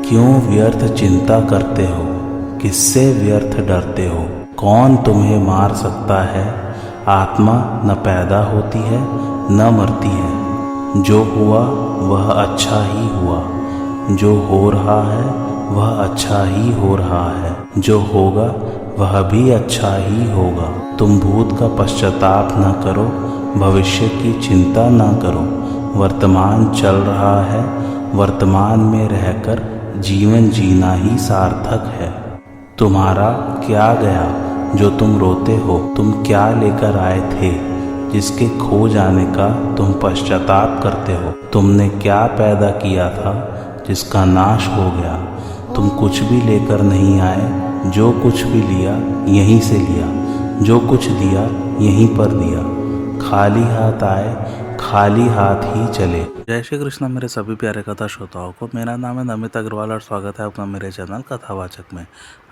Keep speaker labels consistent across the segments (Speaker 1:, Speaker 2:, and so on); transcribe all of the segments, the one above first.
Speaker 1: क्यों व्यर्थ चिंता करते हो, किससे व्यर्थ डरते हो। कौन तुम्हें मार सकता है। आत्मा न पैदा होती है न मरती है। जो हुआ वह अच्छा ही हुआ, जो हो रहा है वह अच्छा ही हो रहा है, जो होगा वह भी अच्छा ही होगा। तुम भूत का पश्चाताप न करो, भविष्य की चिंता न करो। वर्तमान चल रहा है, वर्तमान में रहकर जीवन जीना ही सार्थक है। तुम्हारा क्या गया जो तुम रोते हो। तुम क्या लेकर आए थे जिसके खो जाने का तुम पश्चाताप करते हो। तुमने क्या पैदा किया था जिसका नाश हो गया। तुम कुछ भी लेकर नहीं आए, जो कुछ भी लिया यहीं से लिया, जो कुछ दिया यहीं पर दिया। खाली हाथ आए, खाली हाथ ही चले। जय श्री कृष्ण मेरे सभी प्यारे कथा श्रोताओं को। मेरा नाम है नमित अग्रवाल और स्वागत है आपका मेरे चैनल कथावाचक में।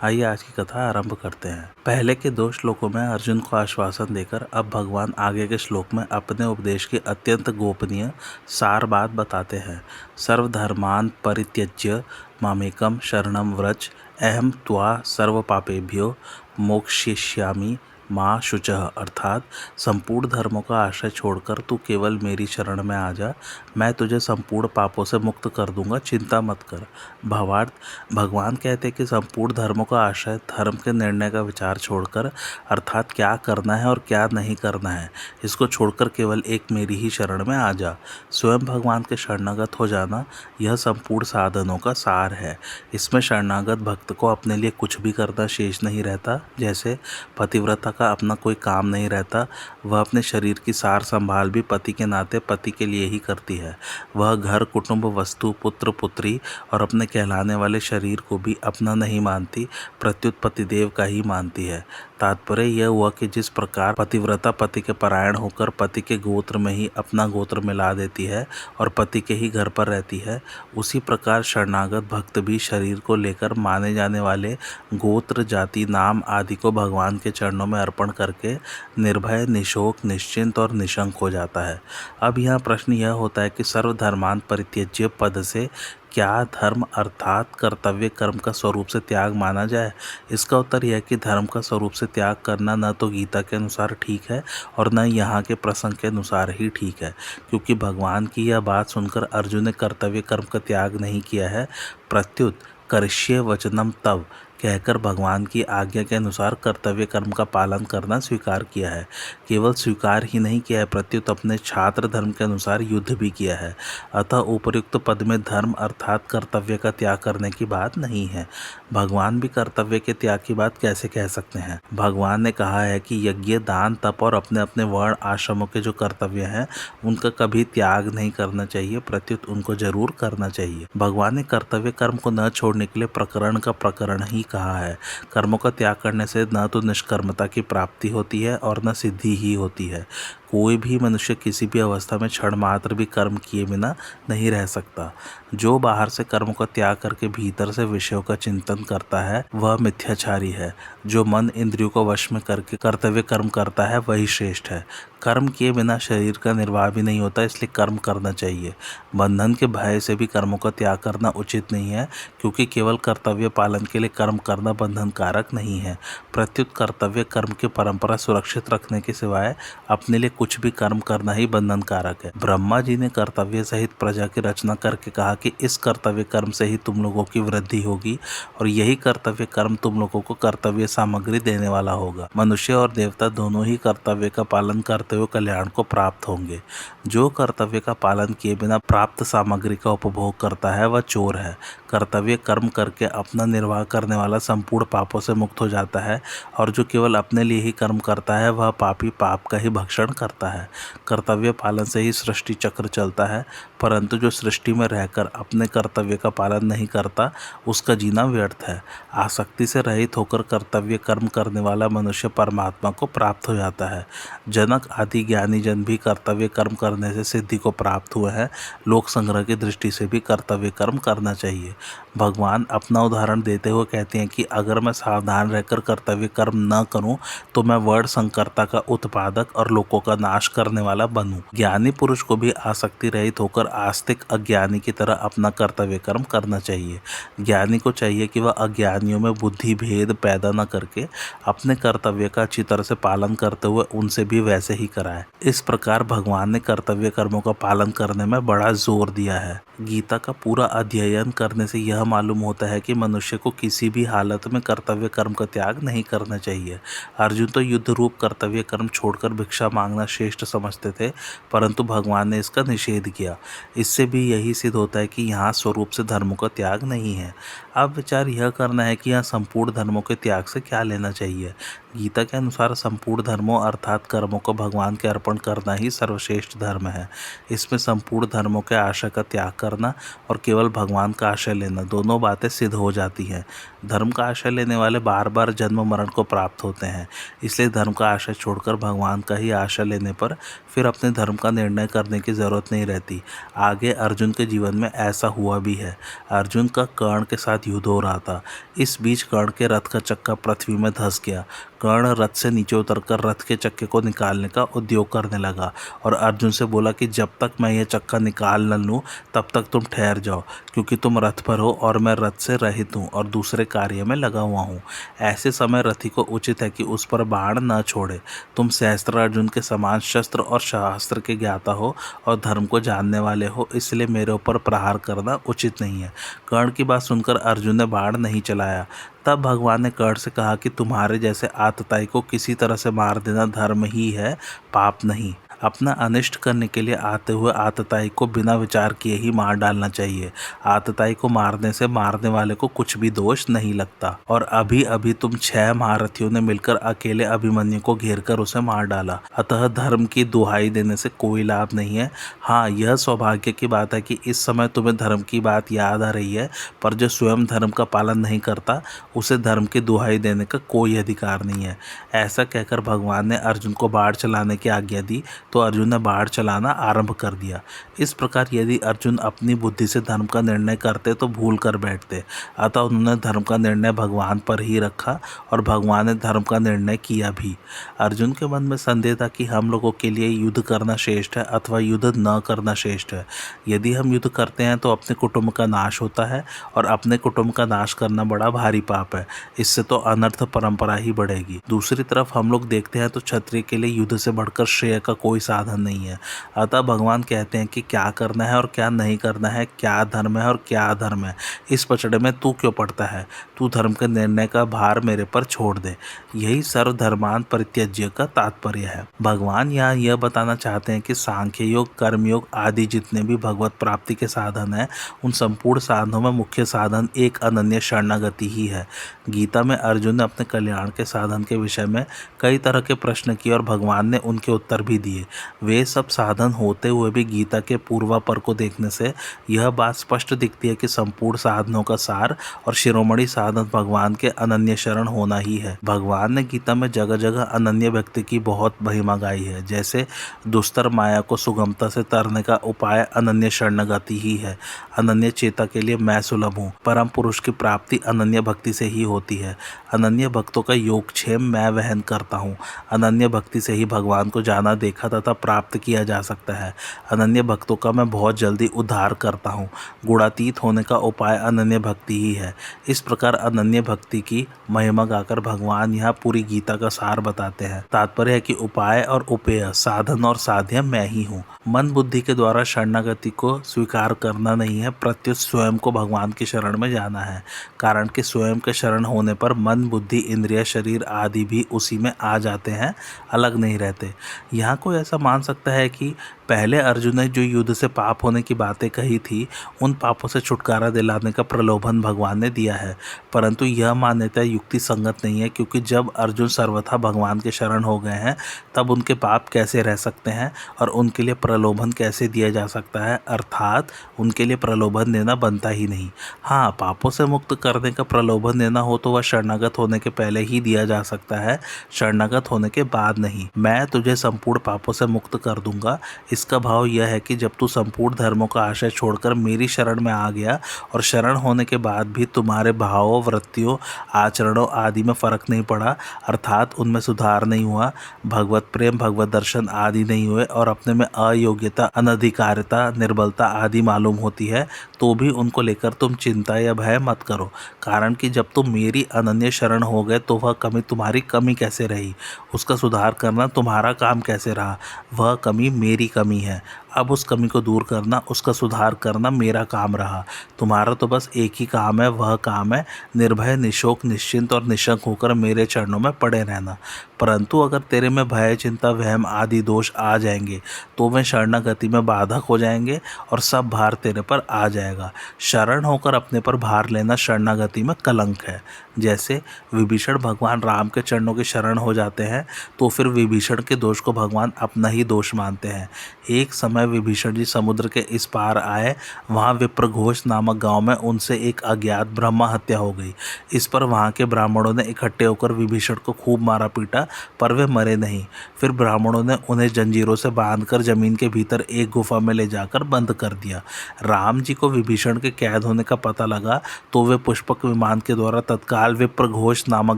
Speaker 1: आइए आज की कथा आरंभ करते हैं। पहले के 2 श्लोकों में अर्जुन को आश्वासन देकर अब भगवान आगे के श्लोक में अपने उपदेश की अत्यंत गोपनीय सार बात बताते हैं। सर्वधर्मान् परित्यज्य मामेकं शरणं व्रज, अहम त्वा सर्व पापेभ्यो मोक्षयिष्यामि माँ शुचः। अर्थात संपूर्ण धर्मों का आश्रय छोड़कर तू केवल मेरी शरण में आ जा, मैं तुझे संपूर्ण पापों से मुक्त कर दूंगा, चिंता मत कर। भावार्थ, भगवान कहते हैं कि संपूर्ण धर्मों का आश्रय धर्म के निर्णय का विचार छोड़कर, अर्थात क्या करना है और क्या नहीं करना है, इसको छोड़कर केवल एक मेरी ही शरण में आ जा। स्वयं भगवान के शरणागत हो जाना यह संपूर्ण साधनों का सार है। इसमें शरणागत भक्त को अपने लिए कुछ भी करना शेष नहीं रहता। जैसे पतिव्रता का अपना कोई काम नहीं रहता, वह अपने शरीर की सार संभाल भी पति के नाते पति के लिए ही करती है। वह घर, कुटुंब, वस्तु, पुत्र, पुत्री और अपने कहलाने वाले शरीर को भी अपना नहीं मानती, प्रत्युत पतिदेव का ही मानती है। तात्पर्य यह हुआ कि जिस प्रकार पतिव्रता पति के परायण होकर पति के गोत्र में ही अपना गोत्र मिला देती है और पति के ही घर पर रहती है, उसी प्रकार शरणागत भक्त भी शरीर को लेकर माने जाने वाले गोत्र, जाति, नाम आदि को भगवान के चरणों में अर्पण करके निर्भय, निशोक, निश्चिंत और निशंक हो जाता है। अब यहाँ प्रश्न यह होता है कि सर्वधर्मान् परित्यज्य पद से क्या धर्म अर्थात कर्तव्य कर्म का स्वरूप से त्याग माना जाए। इसका उत्तर यह है कि धर्म का स्वरूप से त्याग करना न तो गीता के अनुसार ठीक है और न यहाँ के प्रसंग के अनुसार ही ठीक है, क्योंकि भगवान की यह बात सुनकर अर्जुन ने कर्तव्य कर्म का त्याग नहीं किया है, प्रत्युत करिष्ये वचनम तव कहकर भगवान की आज्ञा के अनुसार कर्तव्य कर्म का पालन करना स्वीकार किया है। केवल स्वीकार ही नहीं किया है, प्रत्युत अपने छात्र धर्म के अनुसार युद्ध भी किया है। अतः उपयुक्त पद में धर्म अर्थात कर्तव्य का त्याग करने की बात नहीं है। भगवान भी कर्तव्य के त्याग की बात कैसे कह सकते हैं। भगवान ने कहा है कि यज्ञ, दान, तप और अपने अपने वर्ण आश्रमों के जो कर्तव्य हैं उनका कभी त्याग नहीं करना चाहिए, प्रत्युत उनको जरूर करना चाहिए। भगवान ने कर्तव्य कर्म को न छोड़ने के लिए प्रकरण का प्रकरण ही कहा है। कर्मों का त्याग करने से न तो निष्कर्मता की प्राप्ति होती है और न सिद्धि ही होती है। कोई भी मनुष्य किसी भी अवस्था में क्षण मात्र भी कर्म किए बिना नहीं रह सकता। जो बाहर से कर्मों का त्याग करके भीतर से विषयों का चिंतन करता है वह मिथ्याचारी है। जो मन इंद्रियों को वश में करके कर्तव्य कर्म करता है वही श्रेष्ठ है। कर्म किए बिना शरीर का निर्वाह भी नहीं होता, इसलिए कर्म करना चाहिए। बंधन के भय से भी कर्मों का त्याग करना उचित नहीं है, क्योंकि केवल कर्तव्य पालन के लिए कर्म करना बंधन कारक नहीं है। प्रत्युत कर्तव्य कर्म की परंपरा सुरक्षित रखने के सिवाय अपने लिए कुछ भी कर्म करना ही बंधन कारक है। ब्रह्मा जी ने कर्तव्य सहित प्रजा की रचना करके कहा कि इस कर्तव्य कर्म से ही तुम लोगों की वृद्धि होगी और यही कर्तव्य कर्म तुम लोगों को कर्तव्य सामग्री देने वाला होगा। मनुष्य और देवता दोनों ही कर्तव्य का पालन करते हुए कल्याण को प्राप्त होंगे। जो कर्तव्य का पालन किए बिना प्राप्त सामग्री का उपभोग करता है वह चोर है। कर्तव्य कर्म करके अपना निर्वाह करने वाला संपूर्ण पापों से मुक्त हो जाता है और जो केवल अपने लिए ही कर्म करता है वह पापी पाप का ही भक्षण करता है। कर्तव्य पालन से ही सृष्टि चक्र चलता है, परंतु जो सृष्टि में रहकर अपने कर्तव्य का पालन नहीं करता उसका जीना व्यर्थ है। आसक्ति से रहित होकर कर्तव्य कर्म करने वाला मनुष्य परमात्मा को प्राप्त हो जाता है। जनक आदि ज्ञानी जन भी कर्तव्य कर्म करने से सिद्धि को प्राप्त हुए हैं। लोक संग्रह की दृष्टि से भी कर्तव्य कर्म करना चाहिए। भगवान अपना उदाहरण देते हुए कहते हैं कि अगर मैं सावधान रहकर कर्तव्य कर्म न करूं तो मैं वर्ण संकरता का उत्पादक और लोकों का नाश करने वाला बनूं। ज्ञानी पुरुष को भी आसक्ति रहित होकर आस्तिक अज्ञानी की तरह अपना कर्तव्य कर्म करना चाहिए। ज्ञानी को चाहिए कि वह अज्ञानियों में बुद्धि भेद पैदा न करके अपने कर्तव्य का अच्छी तरह से पालन करते हुए उनसे भी वैसे ही कराए। इस प्रकार भगवान ने कर्तव्य कर्मों का पालन करने में बड़ा जोर दिया है। गीता का पूरा अध्ययन करने से यह मालूम होता है कि मनुष्य को किसी भी हालत में कर्तव्य कर्म का त्याग नहीं करना चाहिए। अर्जुन तो युद्ध रूप कर्तव्य कर्म छोड़कर भिक्षा मांगना श्रेष्ठ समझते थे, परंतु भगवान ने इसका निषेध किया। इससे भी यही सिद्ध होता है कि यहाँ स्वरूप से धर्मों का त्याग नहीं है। अब विचार यह करना है कि यहाँ संपूर्ण धर्मों के त्याग से क्या लेना चाहिए। गीता के अनुसार संपूर्ण धर्मों अर्थात कर्मों को भगवान के अर्पण करना ही सर्वश्रेष्ठ धर्म है। इसमें संपूर्ण धर्मों के आशय का त्याग करना और केवल भगवान का आश्रय लेना दोनों बातें सिद्ध हो जाती हैं। धर्म का आश्रय लेने वाले बार बार जन्म मरण को प्राप्त होते हैं, इसलिए धर्म का आश्रय छोड़कर भगवान का ही आश्रय लेने पर फिर अपने धर्म का निर्णय करने की जरूरत नहीं रहती। आगे अर्जुन के जीवन में ऐसा हुआ भी है। अर्जुन का कर्ण के साथ युद्ध हो रहा था। इस बीच कर्ण के रथ का चक्का पृथ्वी में धंस गया। कर्ण रथ से नीचे उतरकर रथ के चक्के को निकालने का उद्योग करने लगा और अर्जुन से बोला कि जब तक मैं यह चक्का निकाल न लूँ तब तक तुम ठहर जाओ, क्योंकि तुम रथ पर हो और मैं रथ से रहित हूँ और दूसरे कार्य में लगा हुआ हूँ। ऐसे समय रथी को उचित है कि उस पर बाण न छोड़े। तुम सहस्त्रार्जुन के समान शस्त्र और शास्त्र के ज्ञाता हो और धर्म को जानने वाले हो, इसलिए मेरे ऊपर प्रहार करना उचित नहीं है। कर्ण की बात सुनकर अर्जुन ने बाण नहीं चलाया। तब भगवान ने कर्ण से कहा कि तुम्हारे जैसे आतताई को किसी तरह से मार देना धर्म ही है, पाप नहीं। अपना अनिष्ट करने के लिए आते हुए आतताई को बिना विचार किए ही मार डालना चाहिए। आतताई को मारने से मारने वाले को कुछ भी दोष नहीं लगता। और अभी अभी तुम 6 महारथियों ने मिलकर अकेले अभिमन्यु को घेरकर उसे मार डाला। अतः धर्म की दुहाई देने से कोई लाभ नहीं है। हाँ, यह सौभाग्य की बात है कि इस समय तुम्हें धर्म की बात याद आ रही है, पर जो स्वयं धर्म का पालन नहीं करता उसे धर्म की दुहाई देने का कोई अधिकार नहीं है। ऐसा कहकर भगवान ने अर्जुन को बाढ़ चलाने की आज्ञा दी तो अर्जुन ने बाढ़ चलाना आरंभ कर दिया। इस प्रकार यदि अर्जुन अपनी बुद्धि से धर्म का निर्णय करते तो भूल कर बैठते। अतः उन्होंने धर्म का निर्णय भगवान पर ही रखा और भगवान ने धर्म का निर्णय किया भी। अर्जुन के मन में संदेह था कि हम लोगों के लिए युद्ध करना श्रेष्ठ है अथवा युद्ध न करना श्रेष्ठ है। यदि हम युद्ध करते हैं तो अपने कुटुंब का नाश होता है और अपने कुटुंब का नाश करना बड़ा भारी पाप है। इससे तो अनर्थ परंपरा ही बढ़ेगी। दूसरी तरफ हम लोग देखते हैं तो क्षत्रिय के लिए युद्ध से बढ़कर श्रेय का कोई साधन नहीं है। अतः भगवान कहते हैं कि क्या करना है और क्या नहीं करना है, क्या धर्म है और क्या अधर्म है, इस पचड़े में तू क्यों पड़ता है। तू धर्म के निर्णय का भार मेरे पर छोड़ दे। यही सर्वधर्मान परित्यज्य का तात्पर्य है। भगवान यहाँ यह बताना चाहते हैं कि सांख्य योग, कर्मयोग आदि जितने भी भगवत प्राप्ति के साधन हैं, उन संपूर्ण साधनों में मुख्य साधन एक अनन्य शरणागति ही है। गीता में अर्जुन ने अपने कल्याण के साधन के विषय में कई तरह के प्रश्न किए और भगवान ने उनके उत्तर भी दिए। वे सब साधन होते हुए भी गीता के पूर्वापर को देखने से यह बात स्पष्ट दिखती है कि संपूर्ण साधनों का सार और शिरोमणि साधन भगवान के अनन्य शरण होना ही है। भगवान ने गीता में जगह जगह अनन्य व्यक्ति की बहुत महिमा गाई है। जैसे दुस्तर माया को सुगमता से तरने का उपाय अनन्य शरणागति ही है। अनन्य चेता के लिए मैं सुलभ हूँ। परम पुरुष की प्राप्ति अनन्य भक्ति से ही होती है। अनन्य भक्तों का योगक्षेम मैं वहन करता हूँ। अनन्य भक्ति से ही भगवान को जाना, देखा तथा प्राप्त किया जा सकता है। अनन्य भक्तों का मैं बहुत जल्दी उद्धार करता हूँ। गुणातीत होने का उपाय अनन्य भक्ति ही है। इस प्रकार अनन्य भक्ति की महिमा गाकर भगवान यहाँ पूरी गीता का सार बताते हैं। तात्पर्य है कि उपाय और उपेय, साधन और साध्य मैं ही हूँ। मन बुद्धि के द्वारा शरणागति को स्वीकार करना नहीं है, प्रत्युत स्वयं को भगवान की शरण में जाना है। कारण कि स्वयं के शरण होने पर मन, बुद्धि, इंद्रिय, शरीर आदि भी उसी में आ जाते हैं, अलग नहीं रहते। यहाँ कोई ऐसा मान सकता है कि पहले अर्जुन ने जो युद्ध से पाप होने की बातें कही थी, उन पापों से छुटकारा दिलाने का प्रलोभन भगवान ने दिया है, परंतु यह मान्यता युक्ति संगत नहीं है, क्योंकि जब अर्जुन सर्वथा भगवान के शरण हो गए हैं तब उनके पाप कैसे रह सकते हैं और उनके लिए प्रलोभन कैसे दिया जा सकता है। अर्थात उनके लिए प्रलोभन देना बनता ही नहीं। हाँ, पापों से मुक्त करने का प्रलोभन देना हो तो वह शरणागत होने के पहले ही दिया जा सकता है, शरणागत होने के बाद नहीं। मैं तुझे संपूर्ण पापों से से मुक्त कर दूंगा। इसका भाव यह है कि जब तू संपूर्ण धर्मों का आश्रय छोड़कर मेरी शरण में आ गया और शरण होने के बाद भी तुम्हारे भावों, वृत्तियों, आचरणों आदि में फर्क नहीं पड़ा, अर्थात उनमें सुधार नहीं हुआ, भगवत प्रेम, भगवत दर्शन आदि नहीं हुए और अपने में अयोग्यता, अनधिकारिता, निर्बलता आदि मालूम होती है, तो भी उनको लेकर तुम चिंता या भय मत करो। कारण कि जब तुम मेरी अनन्य शरण हो गए तो वह कमी तुम्हारी कमी कैसे रही, उसका सुधार करना तुम्हारा काम कैसे रहा। वह कमी मेरी कमी है, अब उस कमी को दूर करना, उसका सुधार करना मेरा काम रहा। तुम्हारा तो बस एक ही काम है, वह काम है निर्भय, निशोक, निश्चिंत और निशंक होकर मेरे चरणों में पड़े रहना। परंतु अगर तेरे में भय, चिंता, वहम आदि दोष आ जाएंगे तो वे शरणागति में बाधक हो जाएंगे और सब भार तेरे पर आ जाएगा। शरण होकर अपने पर भार लेना शरणागति में कलंक है। जैसे विभीषण भगवान राम के चरणों की शरण हो जाते हैं तो फिर विभीषण के दोष को भगवान अपना ही दोष मानते हैं। एक समय विभीषण जी समुद्र के इस पार आए, वहाँ विप्रघोष नामक गांव में उनसे एक अज्ञात ब्रह्मा हत्या हो गई। इस पर वहाँ के ब्राह्मणों ने इकट्ठे होकर विभीषण को खूब मारा पीटा, पर वे मरे नहीं। फिर ब्राह्मणों ने उन्हें जंजीरों से बांधकर जमीन के भीतर एक गुफा में ले जाकर बंद कर दिया। राम जी को विभीषण के कैद होने का पता लगा तो वे पुष्पक विमान के द्वारा तत्काल विप्रघोष नामक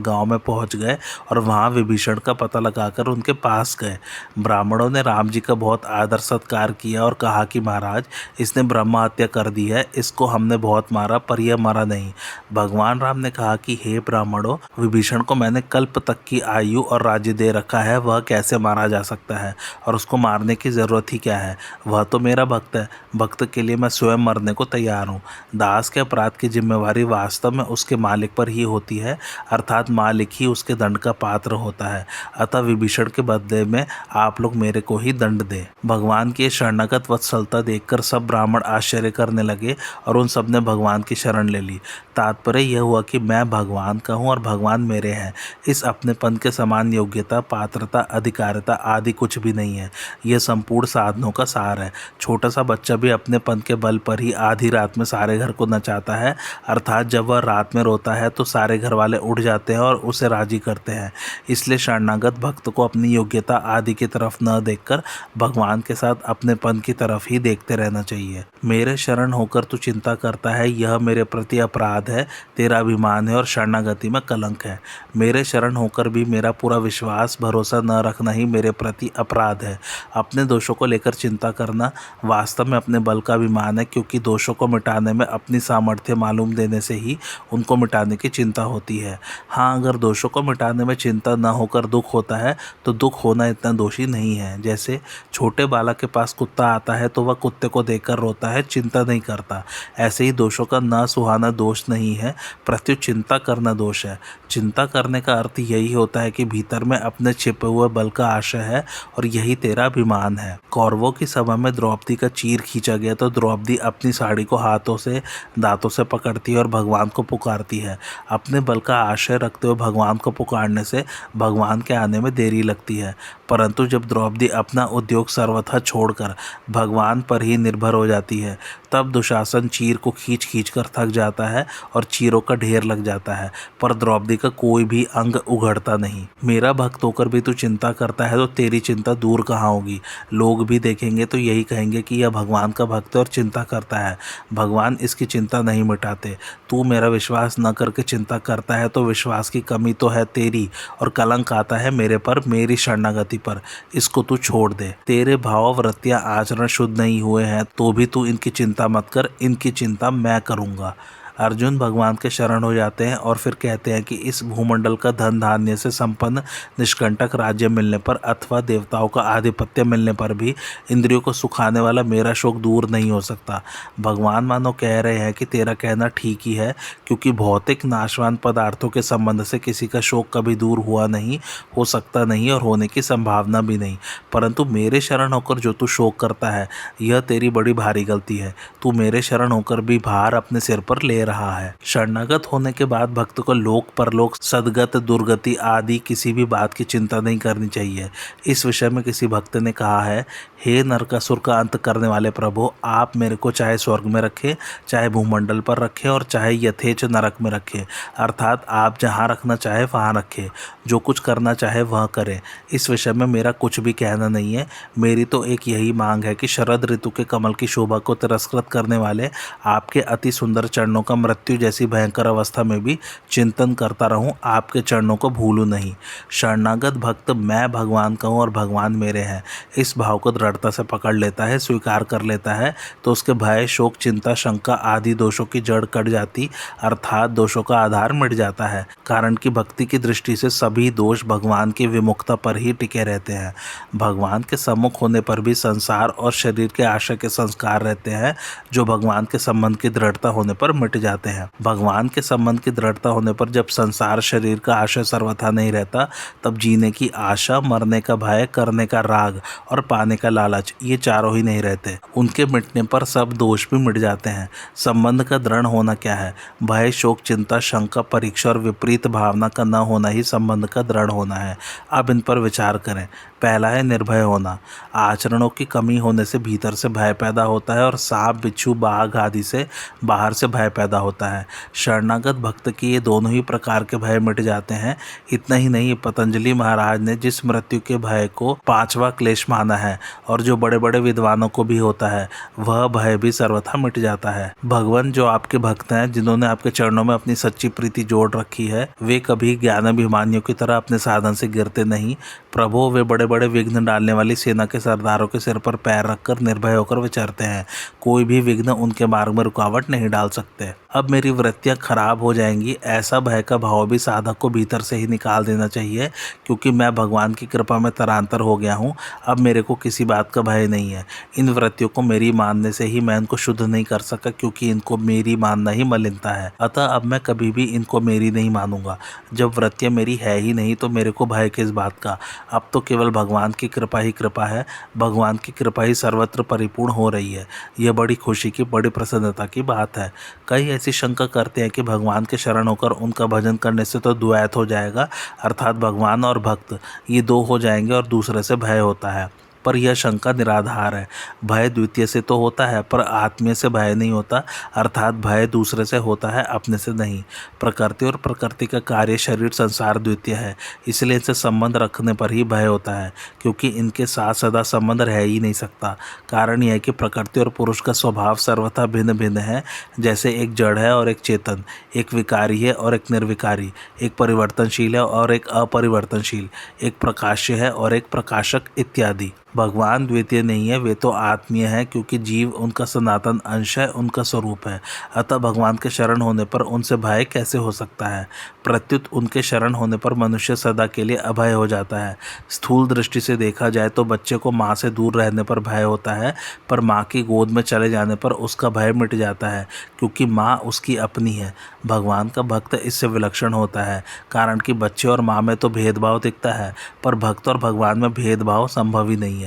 Speaker 1: गांव में पहुंच गए और वहां विभीषण का पता लगाकर उनके पास गए। ब्राह्मणों ने राम जी का बहुत आदर सत्कार किया और कहा कि महाराज, इसने ब्रह्मा हत्या कर दी है, इसको हमने बहुत मारा पर यह मरा नहीं। भगवान राम ने कहा कि हे ब्राह्मणों, विभीषण को मैंने कल्प तक की आयु और राज्य दे रखा है, वह कैसे मारा जा सकता है और उसको मारने की जरूरत ही क्या है। वह तो मेरा भक्त है, भक्त के लिए मैं स्वयं मरने को तैयार हूँ। दास के अपराध की जिम्मेवारी वास्तव में उसके मालिक पर ही होती है, अर्थात मालिक ही उसके दंड का पात्र होता है। अतः विभीषण के बदले में आप लोग मेरे को ही दंड दे। भगवान की शरणागत वत्सलता देखकर सब ब्राह्मण आश्चर्य करने लगे और उन सब ने भगवान की शरण ले ली। तात्पर्य यह हुआ कि मैं भगवान का हूँ और भगवान मेरे हैं। इस अपनेपन के समान योग्यता, पात्रता, अधिकारिता आदि कुछ भी नहीं है। यह संपूर्ण साधनों का सार है। छोटा सा बच्चा भी अपनेपन के बल पर ही आधी रात में सारे घर को नचाता है, अर्थात जब वह रात में रोता है तो सारे घर वाले उठ जाते हैं और उसे राजी करते हैं। इसलिए शरणागत भक्त को अपनी योग्यता आदि की तरफ न देखकर भगवान के साथ अपनेपन की तरफ ही देखते रहना चाहिए। मेरे शरण होकर तू चिंता करता है, यह मेरे प्रति अपराध है, तेरा अभिमान है और शरणागति में कलंक है। मेरे शरण होकर भी मेरा पूरा विश्वास, भरोसा न रखना ही मेरे प्रति अपराध है। अपने दोषों को लेकर चिंता करना वास्तव में अपने बल का अभिमान है, क्योंकि दोषों को मिटाने में अपनी सामर्थ्य मालूम देने से ही उनको मिटाने की चिंता होती है। हाँ, अगर दोषों को मिटाने में चिंता न होकर दुख होता है तो दुख होना इतना दोषी नहीं है। जैसे छोटे बालक के पास कुत्ता आता है तो वह कुत्ते को देखकर रोता है, चिंता नहीं करता। ऐसे ही दोषों का न सुहाना दोष नहीं है, प्रत्युत चिंता करना दोष है। चिंता करने का अर्थ यही होता है कि भीतर में अपने छिपे हुए बल का आशय है और यही तेरा अभिमान है। कौरवों की सभा में द्रौपदी का चीर खींचा गया तो द्रौपदी अपनी साड़ी को हाथों से, दांतों से पकड़ती है और भगवान को पुकारती है। अपने बल का आशय रखते हुए भगवान को पुकारने से भगवान के आने में देरी लगती है, परंतु जब द्रौपदी अपना उद्योग सर्वथा छोड़कर भगवान पर ही निर्भर हो जाती है तब दुशासन चीर को खींच खींच कर थक जाता है और चीरों का ढेर लग जाता है, पर द्रौपदी का कोई भी अंग उघड़ता नहीं। मेरा भक्त होकर भी तू चिंता करता है तो तेरी चिंता दूर कहाँ होगी। लोग भी देखेंगे तो यही कहेंगे कि यह भगवान का भक्त है और चिंता करता है। भगवान इसकी चिंता नहीं मिटाते। तू मेरा विश्वास न करके चिंता करता है तो विश्वास की कमी तो है तेरी और कलंक आता है मेरे पर, मेरी शरणागति पर। इसको तू छोड़ दे। तेरे भाव, वृत्तियां, आचरण शुद्ध नहीं हुए हैं तो भी तू इनकी चिंता मत कर, इनकी चिंता मैं करूँगा। अर्जुन भगवान के शरण हो जाते हैं और फिर कहते हैं कि इस भूमंडल का धन धान्य से संपन्न निष्कंटक राज्य मिलने पर अथवा देवताओं का आधिपत्य मिलने पर भी इंद्रियों को सुखाने वाला मेरा शोक दूर नहीं हो सकता। भगवान मानो कह रहे हैं कि तेरा कहना ठीक ही है, क्योंकि भौतिक नाशवान पदार्थों के संबंध से किसी का शोक कभी दूर हुआ नहीं, हो सकता नहीं और होने की संभावना भी नहीं। परंतु मेरे शरण होकर जो तू शोक करता है यह तेरी बड़ी भारी गलती है। तू मेरे शरण होकर भी भार अपने सिर पर ले रहा है। शरणागत होने के बाद भक्त को लोक परलोक, सदगत, दुर्गति आदि किसी भी बात की चिंता नहीं करनी चाहिए। इस विषय में किसी भक्त ने कहा है, हे नरकासुर का अंत करने वाले प्रभु, आप मेरे को चाहे स्वर्ग में रखें, चाहे भूमंडल पर रखें और चाहे यथेच नरक में रखें, अर्थात आप जहाँ रखना चाहे वहाँ रखें, जो कुछ करना चाहे वह करें। इस विषय में मेरा कुछ भी कहना नहीं है। मेरी तो एक यही मांग है कि शरद ऋतु के कमल की शोभा को तिरस्कृत करने वाले आपके अति सुंदर चरणों का मृत्यु जैसी भयंकर अवस्था में भी चिंतन करता रहूं, आपके चरणों को भूलूं नहीं। शरणागत भक्त मैं भगवान का हूँ और भगवान मेरे हैं, इस भाव को दृढ़ता से पकड़ लेता है, स्वीकार कर लेता है, तो उसके भय, शोक, चिंता, शंका आदि दोषों की जड़ कट जाती, अर्थात दोषों का आधार मिट जाता है। कारण कि भक्ति की दृष्टि से सभी दोष भगवान की विमुखता पर ही टिके रहते हैं। भगवान के सम्मुख होने पर भी संसार और शरीर के आशय के संस्कार रहते हैं, जो भगवान के संबंध की दृढ़ता होने पर मिट जाते हैं। भगवान के संबंध की दृढ़ता होने पर जब संसार शरीर का आशय सर्वथा नहीं रहता, तब जीने की आशा, मरने का भय, करने का राग और पाने का लालच, ये चारों ही नहीं रहते। उनके मिटने पर सब दोष भी मिट जाते हैं। संबंध का दृढ़ होना क्या है? भय, शोक, चिंता, शंका, परीक्षा और विपरीत भावना का न होना ही संबंध का दृढ़ होना है। अब इन पर विचार करें। पहला है निर्भय होना। आचरणों की कमी होने से भीतर से भय पैदा होता है और सांप, बिच्छू, बाघ आदि से बाहर से भय पैदा होता है। शरणागत भक्त की ये दोनों ही प्रकार के भय मिट जाते हैं। इतना ही नहीं, पतंजलि महाराज ने जिस मृत्यु के भय को 5वां क्लेश माना है और जो बड़े बड़े विद्वानों को भी होता है, वह भय भी सर्वथा मिट जाता है। भगवान जो आपके भक्त हैं, जिन्होंने आपके चरणों में अपनी सच्ची प्रीति जोड़ रखी है, वे कभी ज्ञानाभिमानियों की तरह अपने साधन से गिरते नहीं। प्रभु, वे बड़े बड़े विघ्न डालने वाली सेना के सरदारों के सिर पर पैर रखकर निर्भय होकर विचरते हैं। कोई भी विघ्न उनके मार्ग में रुकावट नहीं डाल सकते। अब मेरी वृत्तियां खराब हो जाएंगी, ऐसा भय का भाव भी साधक को भीतर से ही निकाल देना चाहिए, क्योंकि मैं भगवान की कृपा में तरांतर हो गया हूँ। अब मेरे को किसी बात का भय नहीं है। इन वृत्तियों को मेरी मानने से ही मैं इनको शुद्ध नहीं कर सका, क्योंकि इनको मेरी मानना ही मलिनता है। अतः अब मैं कभी भी इनको मेरी नहीं मानूंगा। जब वृत्तियां मेरी है ही नहीं, तो मेरे को भय किस बात का? अब तो केवल भगवान की कृपा ही कृपा है। भगवान की कृपा ही सर्वत्र परिपूर्ण हो रही है। यह बड़ी खुशी की, बड़ी प्रसन्नता की बात है। कई ऐसी शंका करते हैं कि भगवान के शरण होकर उनका भजन करने से तो द्वैत हो जाएगा, अर्थात भगवान और भक्त ये दो हो जाएंगे और दूसरे से भय होता है। पर यह शंका निराधार है। भय द्वितीय से तो होता है, पर आत्मीय से भय नहीं होता, अर्थात भय दूसरे से होता है, अपने से नहीं। प्रकृति और प्रकृति का कार्य शरीर संसार द्वितीय है, इसलिए इनसे संबंध रखने पर ही भय होता है, क्योंकि इनके साथ सदा संबंध रह ही नहीं सकता। कारण यह है कि प्रकृति और पुरुष का स्वभाव सर्वथा भिन्न भिन्न है। जैसे एक जड़ है और एक चेतन, एक विकारी है और एक निर्विकारी, एक परिवर्तनशील है और एक अपरिवर्तनशील, एक प्रकाश्य है और एक प्रकाशक इत्यादि। भगवान द्वितीय नहीं है, वे तो आत्मीय है, क्योंकि जीव उनका सनातन अंश है, उनका स्वरूप है। अतः भगवान के शरण होने पर उनसे भय कैसे हो सकता है? प्रत्युत उनके शरण होने पर मनुष्य सदा के लिए अभय हो जाता है। स्थूल दृष्टि से देखा जाए तो बच्चे को माँ से दूर रहने पर भय होता है, पर माँ की गोद में चले जाने पर उसका भय मिट जाता है, क्योंकि माँ उसकी अपनी है। भगवान का भक्त इससे विलक्षण होता है, कारण कि बच्चे और माँ में तो भेदभाव दिखता है, पर भक्त और भगवान में भेदभाव संभव ही नहीं है।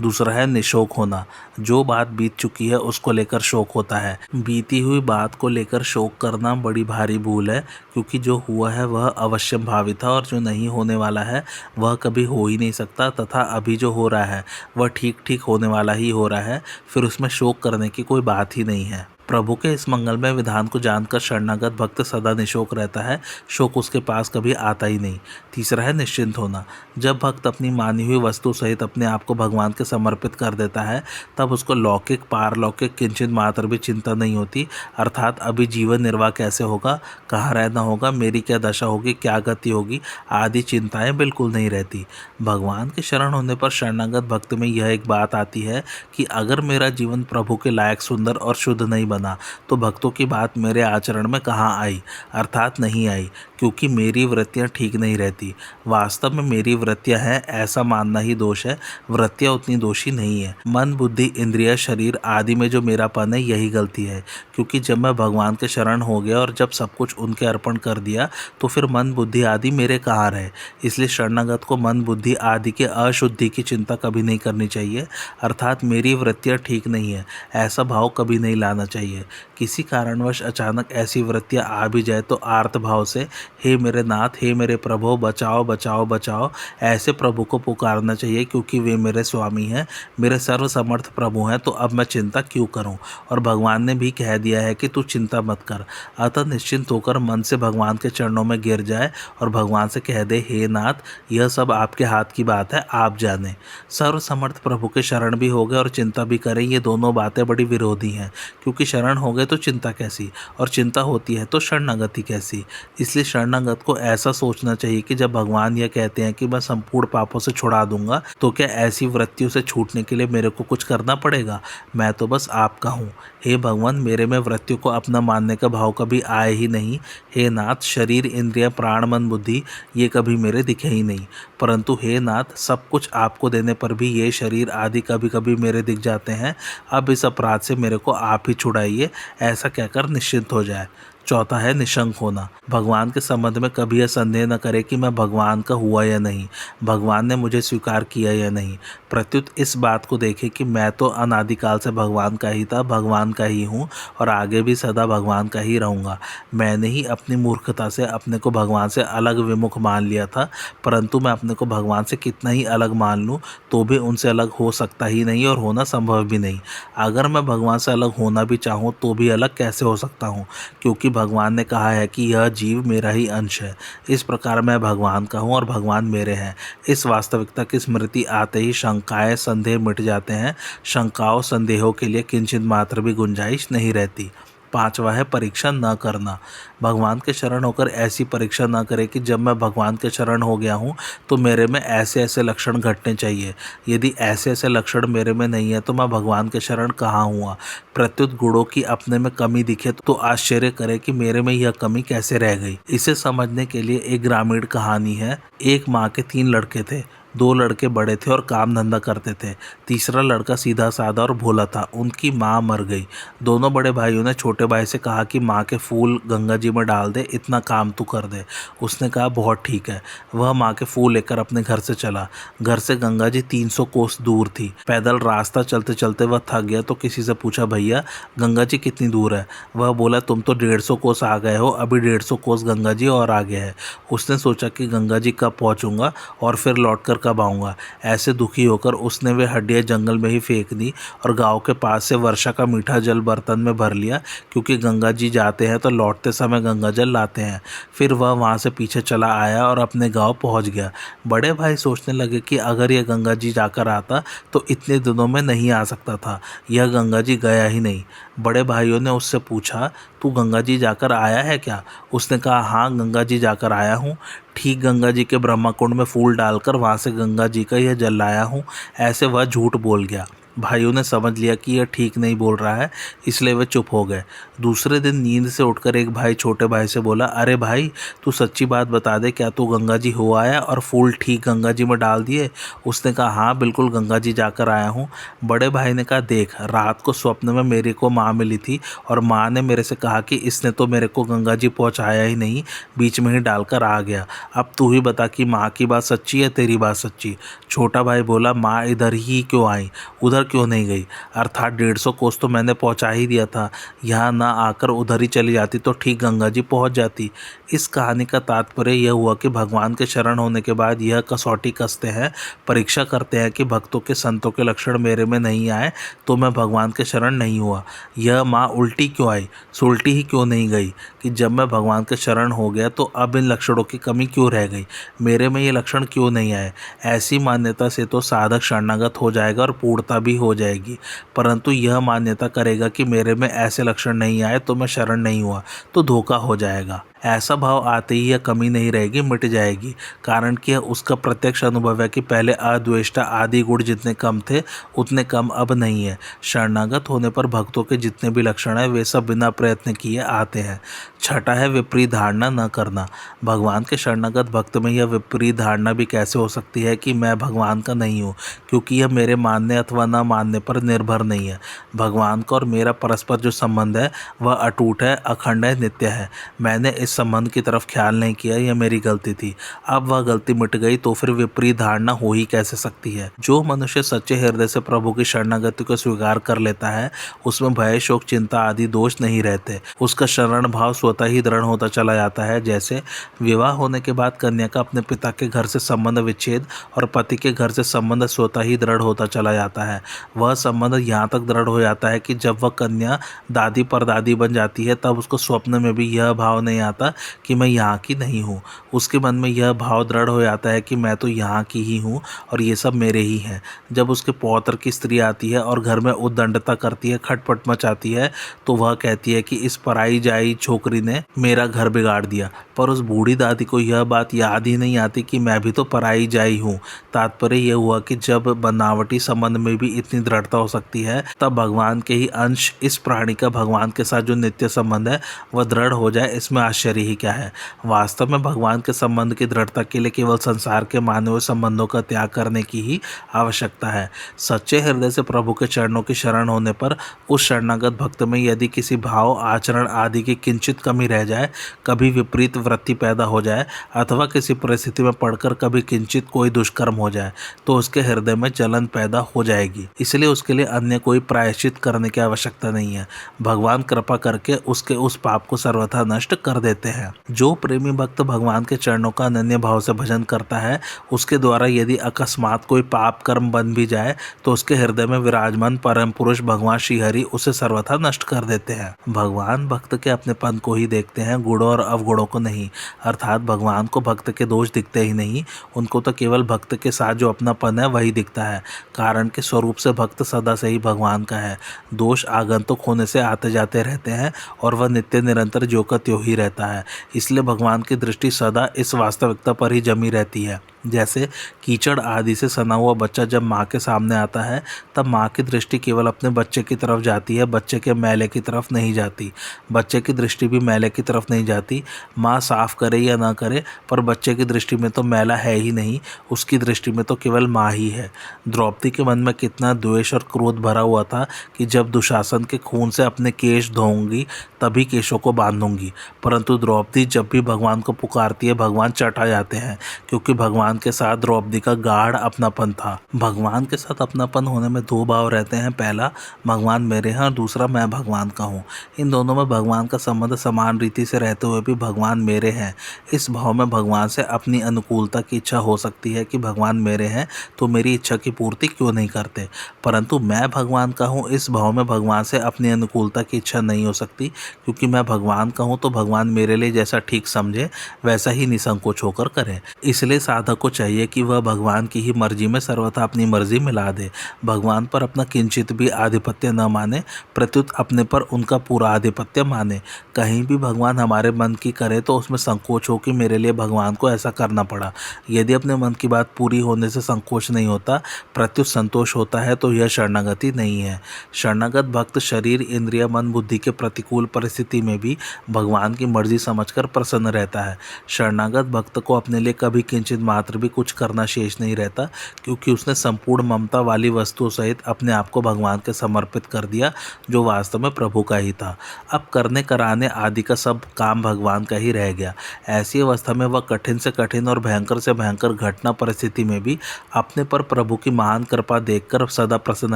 Speaker 1: दूसरा है निशोक होना। जो बात बीत चुकी है उसको लेकर शोक होता है। बीती हुई बात को लेकर शोक करना बड़ी भारी भूल है, क्योंकि जो हुआ है वह अवश्य भावी था और जो नहीं होने वाला है वह कभी हो ही नहीं सकता, तथा अभी जो हो रहा है वह ठीक ठीक होने वाला ही हो रहा है। फिर उसमें शोक करने की कोई बात ही नहीं है। प्रभु के इस मंगलमय विधान को जानकर शरणागत भक्त सदा निशोक रहता है, शोक उसके पास कभी आता ही नहीं। तीसरा है निश्चिंत होना। जब भक्त अपनी मानी हुई वस्तु सहित अपने आप को भगवान के समर्पित कर देता है, तब उसको लौकिक पारलौकिक किंचित मात्र भी चिंता नहीं होती, अर्थात अभी जीवन निर्वाह कैसे होगा, कहाँ रहना होगा, मेरी क्या दशा होगी, क्या गति होगी आदि चिंताएं बिल्कुल नहीं रहती। भगवान के शरण होने पर शरणागत भक्त में यह एक बात आती है कि अगर मेरा जीवन प्रभु के लायक सुंदर और शुद्ध नहीं बना, तो भक्तों की बात मेरे आचरण में कहाँ आई, अर्थात नहीं आई। क्योंकि मेरी वृत्तियाँ ठीक नहीं रहती। वास्तव में मेरी वृत्तियाँ हैं ऐसा मानना ही दोष है, वृत्तियाँ उतनी दोषी नहीं है। मन बुद्धि इंद्रिय शरीर आदि में जो मेरापन है यही गलती है। क्योंकि जब मैं भगवान के शरण हो गया और जब सब कुछ उनके अर्पण कर दिया तो फिर मन बुद्धि आदि मेरे कहाँ रहे। इसलिए शरणागत को मन बुद्धि आदि के अशुद्धि की चिंता कभी नहीं करनी चाहिए, अर्थात मेरी वृत्तियाँ ठीक नहीं है ऐसा भाव कभी नहीं लाना चाहिए। किसी कारणवश अचानक ऐसी वृत्तियाँ आ भी जाए तो आर्त भाव से हे मेरे नाथ, हे मेरे प्रभु, बचाओ बचाओ बचाओ, ऐसे प्रभु को पुकारना चाहिए, क्योंकि वे मेरे स्वामी हैं, मेरे सर्वसमर्थ प्रभु हैं। तो अब मैं चिंता क्यों करूं? और भगवान ने भी कह दिया है कि तू चिंता मत कर। अतः निश्चिंत होकर मन से भगवान के चरणों में गिर जाए और भगवान से कह दे, हे नाथ, यह सब आपके हाथ की बात है, आप जाने। सर्वसमर्थ प्रभु के शरण भी हो गए और चिंता भी करें, ये दोनों बातें बड़ी विरोधी हैं। क्योंकि शरण हो गए तो चिंता कैसी, और चिंता होती है तो शरणागति कैसी। इसलिए शरणागत को ऐसा सोचना चाहिए कि जब भगवान यह कहते हैं कि मैं संपूर्ण पापों से छुड़ा दूंगा, तो क्या ऐसी वृत्तियों से छूटने के लिए मेरे को कुछ करना पड़ेगा? मैं तो बस आपका हूँ। हे भगवान, मेरे में वृत्तियों को अपना मानने का भाव कभी आए ही नहीं। हे नाथ, शरीर इंद्रिय प्राण मन बुद्धि ये कभी मेरे दिखे ही नहीं। परंतु हे नाथ, सब कुछ आपको देने पर भी ये शरीर आदि कभी कभी मेरे दिख जाते हैं। अब इस अपराध से मेरे को आप ही छुड़ाइए, ऐसा कहकर निश्चिंत हो जाए। चौथा है निशंक होना। भगवान के संबंध में कभी यह संदेह न करे कि मैं भगवान का हुआ या नहीं, भगवान ने मुझे स्वीकार किया या नहीं। प्रत्युत इस बात को देखे कि मैं तो अनादिकाल से भगवान का ही था, भगवान का ही हूँ और आगे भी सदा भगवान का ही रहूँगा। मैंने ही अपनी मूर्खता से अपने को भगवान से अलग विमुख मान लिया था, परंतु मैं अपने को भगवान से कितना ही अलग मान लूँ तो भी उनसे अलग हो सकता ही नहीं और होना संभव भी नहीं। अगर मैं भगवान से अलग होना भी चाहूँ तो भी अलग कैसे हो सकता हूँ, क्योंकि भगवान ने कहा है कि यह जीव मेरा ही अंश है। इस प्रकार मैं भगवान का हूँ और भगवान मेरे हैं। इस वास्तविकता की स्मृति आते ही शंकाएं संदेह मिट जाते हैं। शंकाओं संदेहों के लिए किंचित मात्र भी गुंजाइश नहीं रहती। पांचवा है परीक्षा न करना। भगवान के शरण होकर ऐसी परीक्षा न करे कि जब मैं भगवान के शरण हो गया हूँ तो मेरे में ऐसे ऐसे लक्षण घटने चाहिए। यदि ऐसे ऐसे लक्षण मेरे में नहीं है तो मैं भगवान के शरण कहाँ हुआ। प्रत्युत गुणों की अपने में कमी दिखे तो आश्चर्य करे कि मेरे में यह कमी कैसे रह गई। इसे समझने के लिए एक ग्रामीण कहानी है। एक माँ के 3 लड़के थे। 2 लड़के बड़े थे और काम धंधा करते थे। तीसरा लड़का सीधा साधा और भोला था। उनकी माँ मर गई। दोनों बड़े भाइयों ने छोटे भाई से कहा कि माँ के फूल गंगा जी में डाल दे, इतना काम तू कर दे। उसने कहा बहुत ठीक है। वह माँ के फूल लेकर अपने घर से चला। घर से गंगा जी 300 कोस दूर थी। पैदल रास्ता चलते चलते वह थक गया तो किसी से पूछा, भैया गंगा जी कितनी दूर है? वह बोला, तुम तो 150 कोस आ गए हो, अभी 150 कोस गंगा जी और आगे है। उसने सोचा कि गंगा जी कब पहुँचूंगा और फिर लौटकर कब आऊँगा। ऐसे दुखी होकर उसने वे हड्डियाँ जंगल में ही फेंक दी और गांव के पास से वर्षा का मीठा जल बर्तन में भर लिया, क्योंकि गंगा जी जाते हैं तो लौटते समय गंगा जल लाते हैं। फिर वह वहाँ से पीछे चला आया और अपने गांव पहुँच गया। बड़े भाई सोचने लगे कि अगर यह गंगा जी जाकर आता तो इतने दिनों में नहीं आ सकता था। यह गंगा जी गया ही नहीं। बड़े भाइयों ने उससे पूछा, तू गंगा जी जाकर आया है क्या? उसने कहा, हाँ गंगा जी जाकर आया हूँ। ठीक गंगा जी के ब्रह्मकुंड में फूल डालकर वहाँ से गंगा जी का यह जल लाया हूँ। ऐसे वह झूठ बोल गया। भाइयों ने समझ लिया कि यह ठीक नहीं बोल रहा है, इसलिए वे चुप हो गए। दूसरे दिन नींद से उठकर एक भाई छोटे भाई से बोला, अरे भाई तू सच्ची बात बता दे, क्या तू गंगा जी हो आया और फूल ठीक गंगा जी में डाल दिए? उसने कहा, हाँ बिल्कुल गंगा जी जाकर आया हूँ। बड़े भाई ने कहा, देख रात को स्वप्न में मेरे को माँ मिली थी और माँ ने मेरे से कहा कि इसने तो मेरे को गंगा जी पहुँचाया ही नहीं, बीच में ही डालकर आ गया। अब तू ही बता कि माँ की बात सच्ची है तेरी बात सच्ची? छोटा भाई बोला, माँ इधर ही क्यों आई, उधर क्यों नहीं गई? अर्थात 150 कोस तो मैंने पहुंचा ही दिया था, यहाँ ना आकर उधर ही चली जाती तो ठीक गंगा जी पहुंच जाती। इस कहानी का तात्पर्य यह हुआ कि भगवान के शरण होने के बाद यह कसौटी कसते हैं, परीक्षा करते हैं कि भक्तों के संतों के लक्षण मेरे में नहीं आए तो मैं भगवान के शरण नहीं हुआ। यह माँ उल्टी क्यों आई, सुलटी ही क्यों नहीं गई कि जब मैं भगवान के शरण हो गया तो अब इन लक्षणों की कमी क्यों रह गई, मेरे में ये लक्षण क्यों नहीं आए? ऐसी मान्यता से तो साधक शरणागत हो जाएगा और पूर्णता भी हो जाएगी। परंतु यह मान्यता करेगा कि मेरे में ऐसे लक्षण नहीं आए तो मैं शरण नहीं हुआ, तो धोखा हो जाएगा। ऐसा भाव आते ही यह कमी नहीं रहेगी, मिट जाएगी। कारण कि यह उसका प्रत्यक्ष अनुभव है कि पहले अद्वेष्टा आदि गुण जितने कम थे उतने कम अब नहीं है। शरणागत होने पर भक्तों के जितने भी लक्षण हैं वे सब बिना प्रयत्न किए आते हैं। छठा है विपरीत धारणा न करना। भगवान के शरणागत भक्त में यह विपरीत धारणा भी कैसे हो सकती है कि मैं भगवान का नहीं हूँ, क्योंकि यह मेरे मानने अथवा न मानने पर निर्भर नहीं है। भगवान का और मेरा परस्पर जो संबंध है वह अटूट है, अखंड है, नित्य है। मैंने इस संबंध की तरफ ख्याल नहीं किया, यह मेरी गलती थी। अब वह गलती मिट गई तो फिर विपरीत धारणा हो ही कैसे सकती है। जो मनुष्य सच्चे हृदय से प्रभु की शरणागति को स्वीकार कर लेता है उसमें भय, शोक, चिंता आदि दोष नहीं रहते। उसका शरण भाव स्वतः ही दृढ़ होता चला जाता है। जैसे विवाह होने के बाद कन्या का अपने पिता के घर से संबंध विच्छेद और पति के घर से संबंध स्वतः ही दृढ़ होता चला जाता है। वह संबंध यहाँ तक दृढ़ हो जाता है कि जब वह कन्या दादी परदादी बन जाती है तब उसको स्वप्न में भी यह भाव नहीं आता कि मैं यहाँ की नहीं हूँ। उसके मन में यह भाव दृढ़ हो जाता है कि मैं तो यहाँ की ही हूँ और ये सब मेरे ही हैं। जब उसके पौत्र की स्त्री आती है और घर में उद्दंडता करती है, खटपट मचाती है, तो वह कहती है कि इस पराई जाई छोकरी ने मेरा घर बिगाड़ दिया। पर उस बूढ़ी दादी को यह बात याद ही नहीं आती कि मैं भी तो पराई जाई हूँ। तात्पर्य यह हुआ कि जब बनावटी संबंध में भी इतनी दृढ़ता हो सकती है तब भगवान के ही अंश इस प्राणी का भगवान के साथ जो नित्य संबंध है वह दृढ़ हो जाए, इसमें आश्चर्य ही क्या है। वास्तव में भगवान के संबंध की दृढ़ता के लिए केवल संसार के माने हुए संबंधों का त्याग करने की ही आवश्यकता है। सच्चे हृदय से प्रभु के चरणों की शरण होने पर उस शरणागत भक्त में यदि किसी भाव, आचरण आदि की किंचित कमी रह जाए, कभी विपरीत वृत्ति पैदा हो जाए अथवा किसी परिस्थिति में पड़कर कभी किंचित कोई दुष्कर्म हो जाए तो उसके हृदय में जलन पैदा हो जाएगी। इसलिए उसके लिए अन्य कोई प्रायश्चित करने की आवश्यकता नहीं है। भगवान कृपा करके उसके उस पाप को सर्वथा नष्ट कर देते हैं। जो प्रेमी भक्त भगवान के चरणों का अनन्य भाव से भजन करता है उसके द्वारा यदि अकस्मात कोई पाप कर्म बन भी जाए तो उसके हृदय में विराजमान परम पुरुष भगवान श्रीहरि उसे सर्वथा नष्ट कर देते हैं। भगवान भक्त के अपनेपन को ही देखते हैं, गुणों और अवगुणों को नहीं। अर्थात भगवान को भक्त के दोष दिखते ही नहीं, उनको तो केवल भक्त के साथ जो अपनापन है वही दिखता है। कारण के स्वरूप से भक्त सदा से ही भगवान का है। दोष आगंतुक होने से आते जाते रहते हैं और वह नित्य निरंतर ज्यों का त्यों ही रहता है। इसलिए भगवान की दृष्टि सदा इस वास्तविकता पर ही जमी रहती है। जैसे कीचड़ आदि से सना हुआ बच्चा जब माँ के सामने आता है तब माँ की दृष्टि केवल अपने बच्चे की तरफ जाती है, बच्चे के मैले की तरफ नहीं जाती। बच्चे की दृष्टि भी मैले की तरफ नहीं जाती। माँ साफ करे या ना करे पर बच्चे की दृष्टि में तो मैला है ही नहीं, उसकी दृष्टि में तो केवल माँ ही है। द्रौपदी के मन में कितना द्वेष और क्रोध भरा हुआ था कि जब दुशासन के खून से अपने केश धोऊंगी तभी केशों को बांधूंगी, परंतु द्रौपदी जब भी भगवान को पुकारती है भगवान चट आ जाते हैं, क्योंकि भगवान के साथ द्रौपदी का गाढ़ अपनापन था। भगवान के साथ अपनापन होने में दो भाव रहते हैं, पहला भगवान मेरे हैं और दूसरा मैं भगवान का हूँ। इन दोनों में भगवान का संबंध समान रीति से रहते हुए भी भगवान मेरे हैं। इस भाव में भगवान से अपनी अनुकूलता की इच्छा हो सकती है कि भगवान मेरे हैं तो मेरी इच्छा की पूर्ति क्यों नहीं करते, परंतु मैं भगवान का हूँ इस भाव में भगवान से अपनी अनुकूलता की इच्छा नहीं हो सकती, क्योंकि मैं भगवान का हूँ तो भगवान मेरे लिए जैसा ठीक समझे वैसा ही निसंकोच होकर करें। इसलिए साधक को चाहिए कि वह भगवान की ही मर्जी में सर्वथा अपनी मर्जी मिला दे। भगवान पर अपना किंचित भी आधिपत्य न माने, प्रत्युत अपने पर उनका पूरा आधिपत्य माने। कहीं भी भगवान हमारे मन की करे तो उसमें संकोच हो कि मेरे लिए भगवान को ऐसा करना पड़ा। यदि अपने मन की बात पूरी होने से संकोच नहीं होता, प्रत्युत संतोष होता है, तो यह शरणागति नहीं है। शरणागत भक्त शरीर, इंद्रिय, मन, बुद्धि के प्रतिकूल परिस्थिति में भी भगवान की मर्जी समझकर प्रसन्न रहता है। शरणागत भक्त को अपने लिए कभी किंचित मात्र भी कुछ करना शेष नहीं रहता, क्योंकि उसने संपूर्ण ममता वाली वस्तुओं सहित अपने आप को भगवान के समर्पित कर दिया, जो वास्तव में प्रभु का ही था। अब करने कराने आदि का सब काम भगवान का ही रह गया। ऐसी अवस्था में वह कठिन से कठिन और भयंकर से भयंकर घटना परिस्थिति में भी अपने पर प्रभु की महान कृपा देखकर सदा प्रसन्न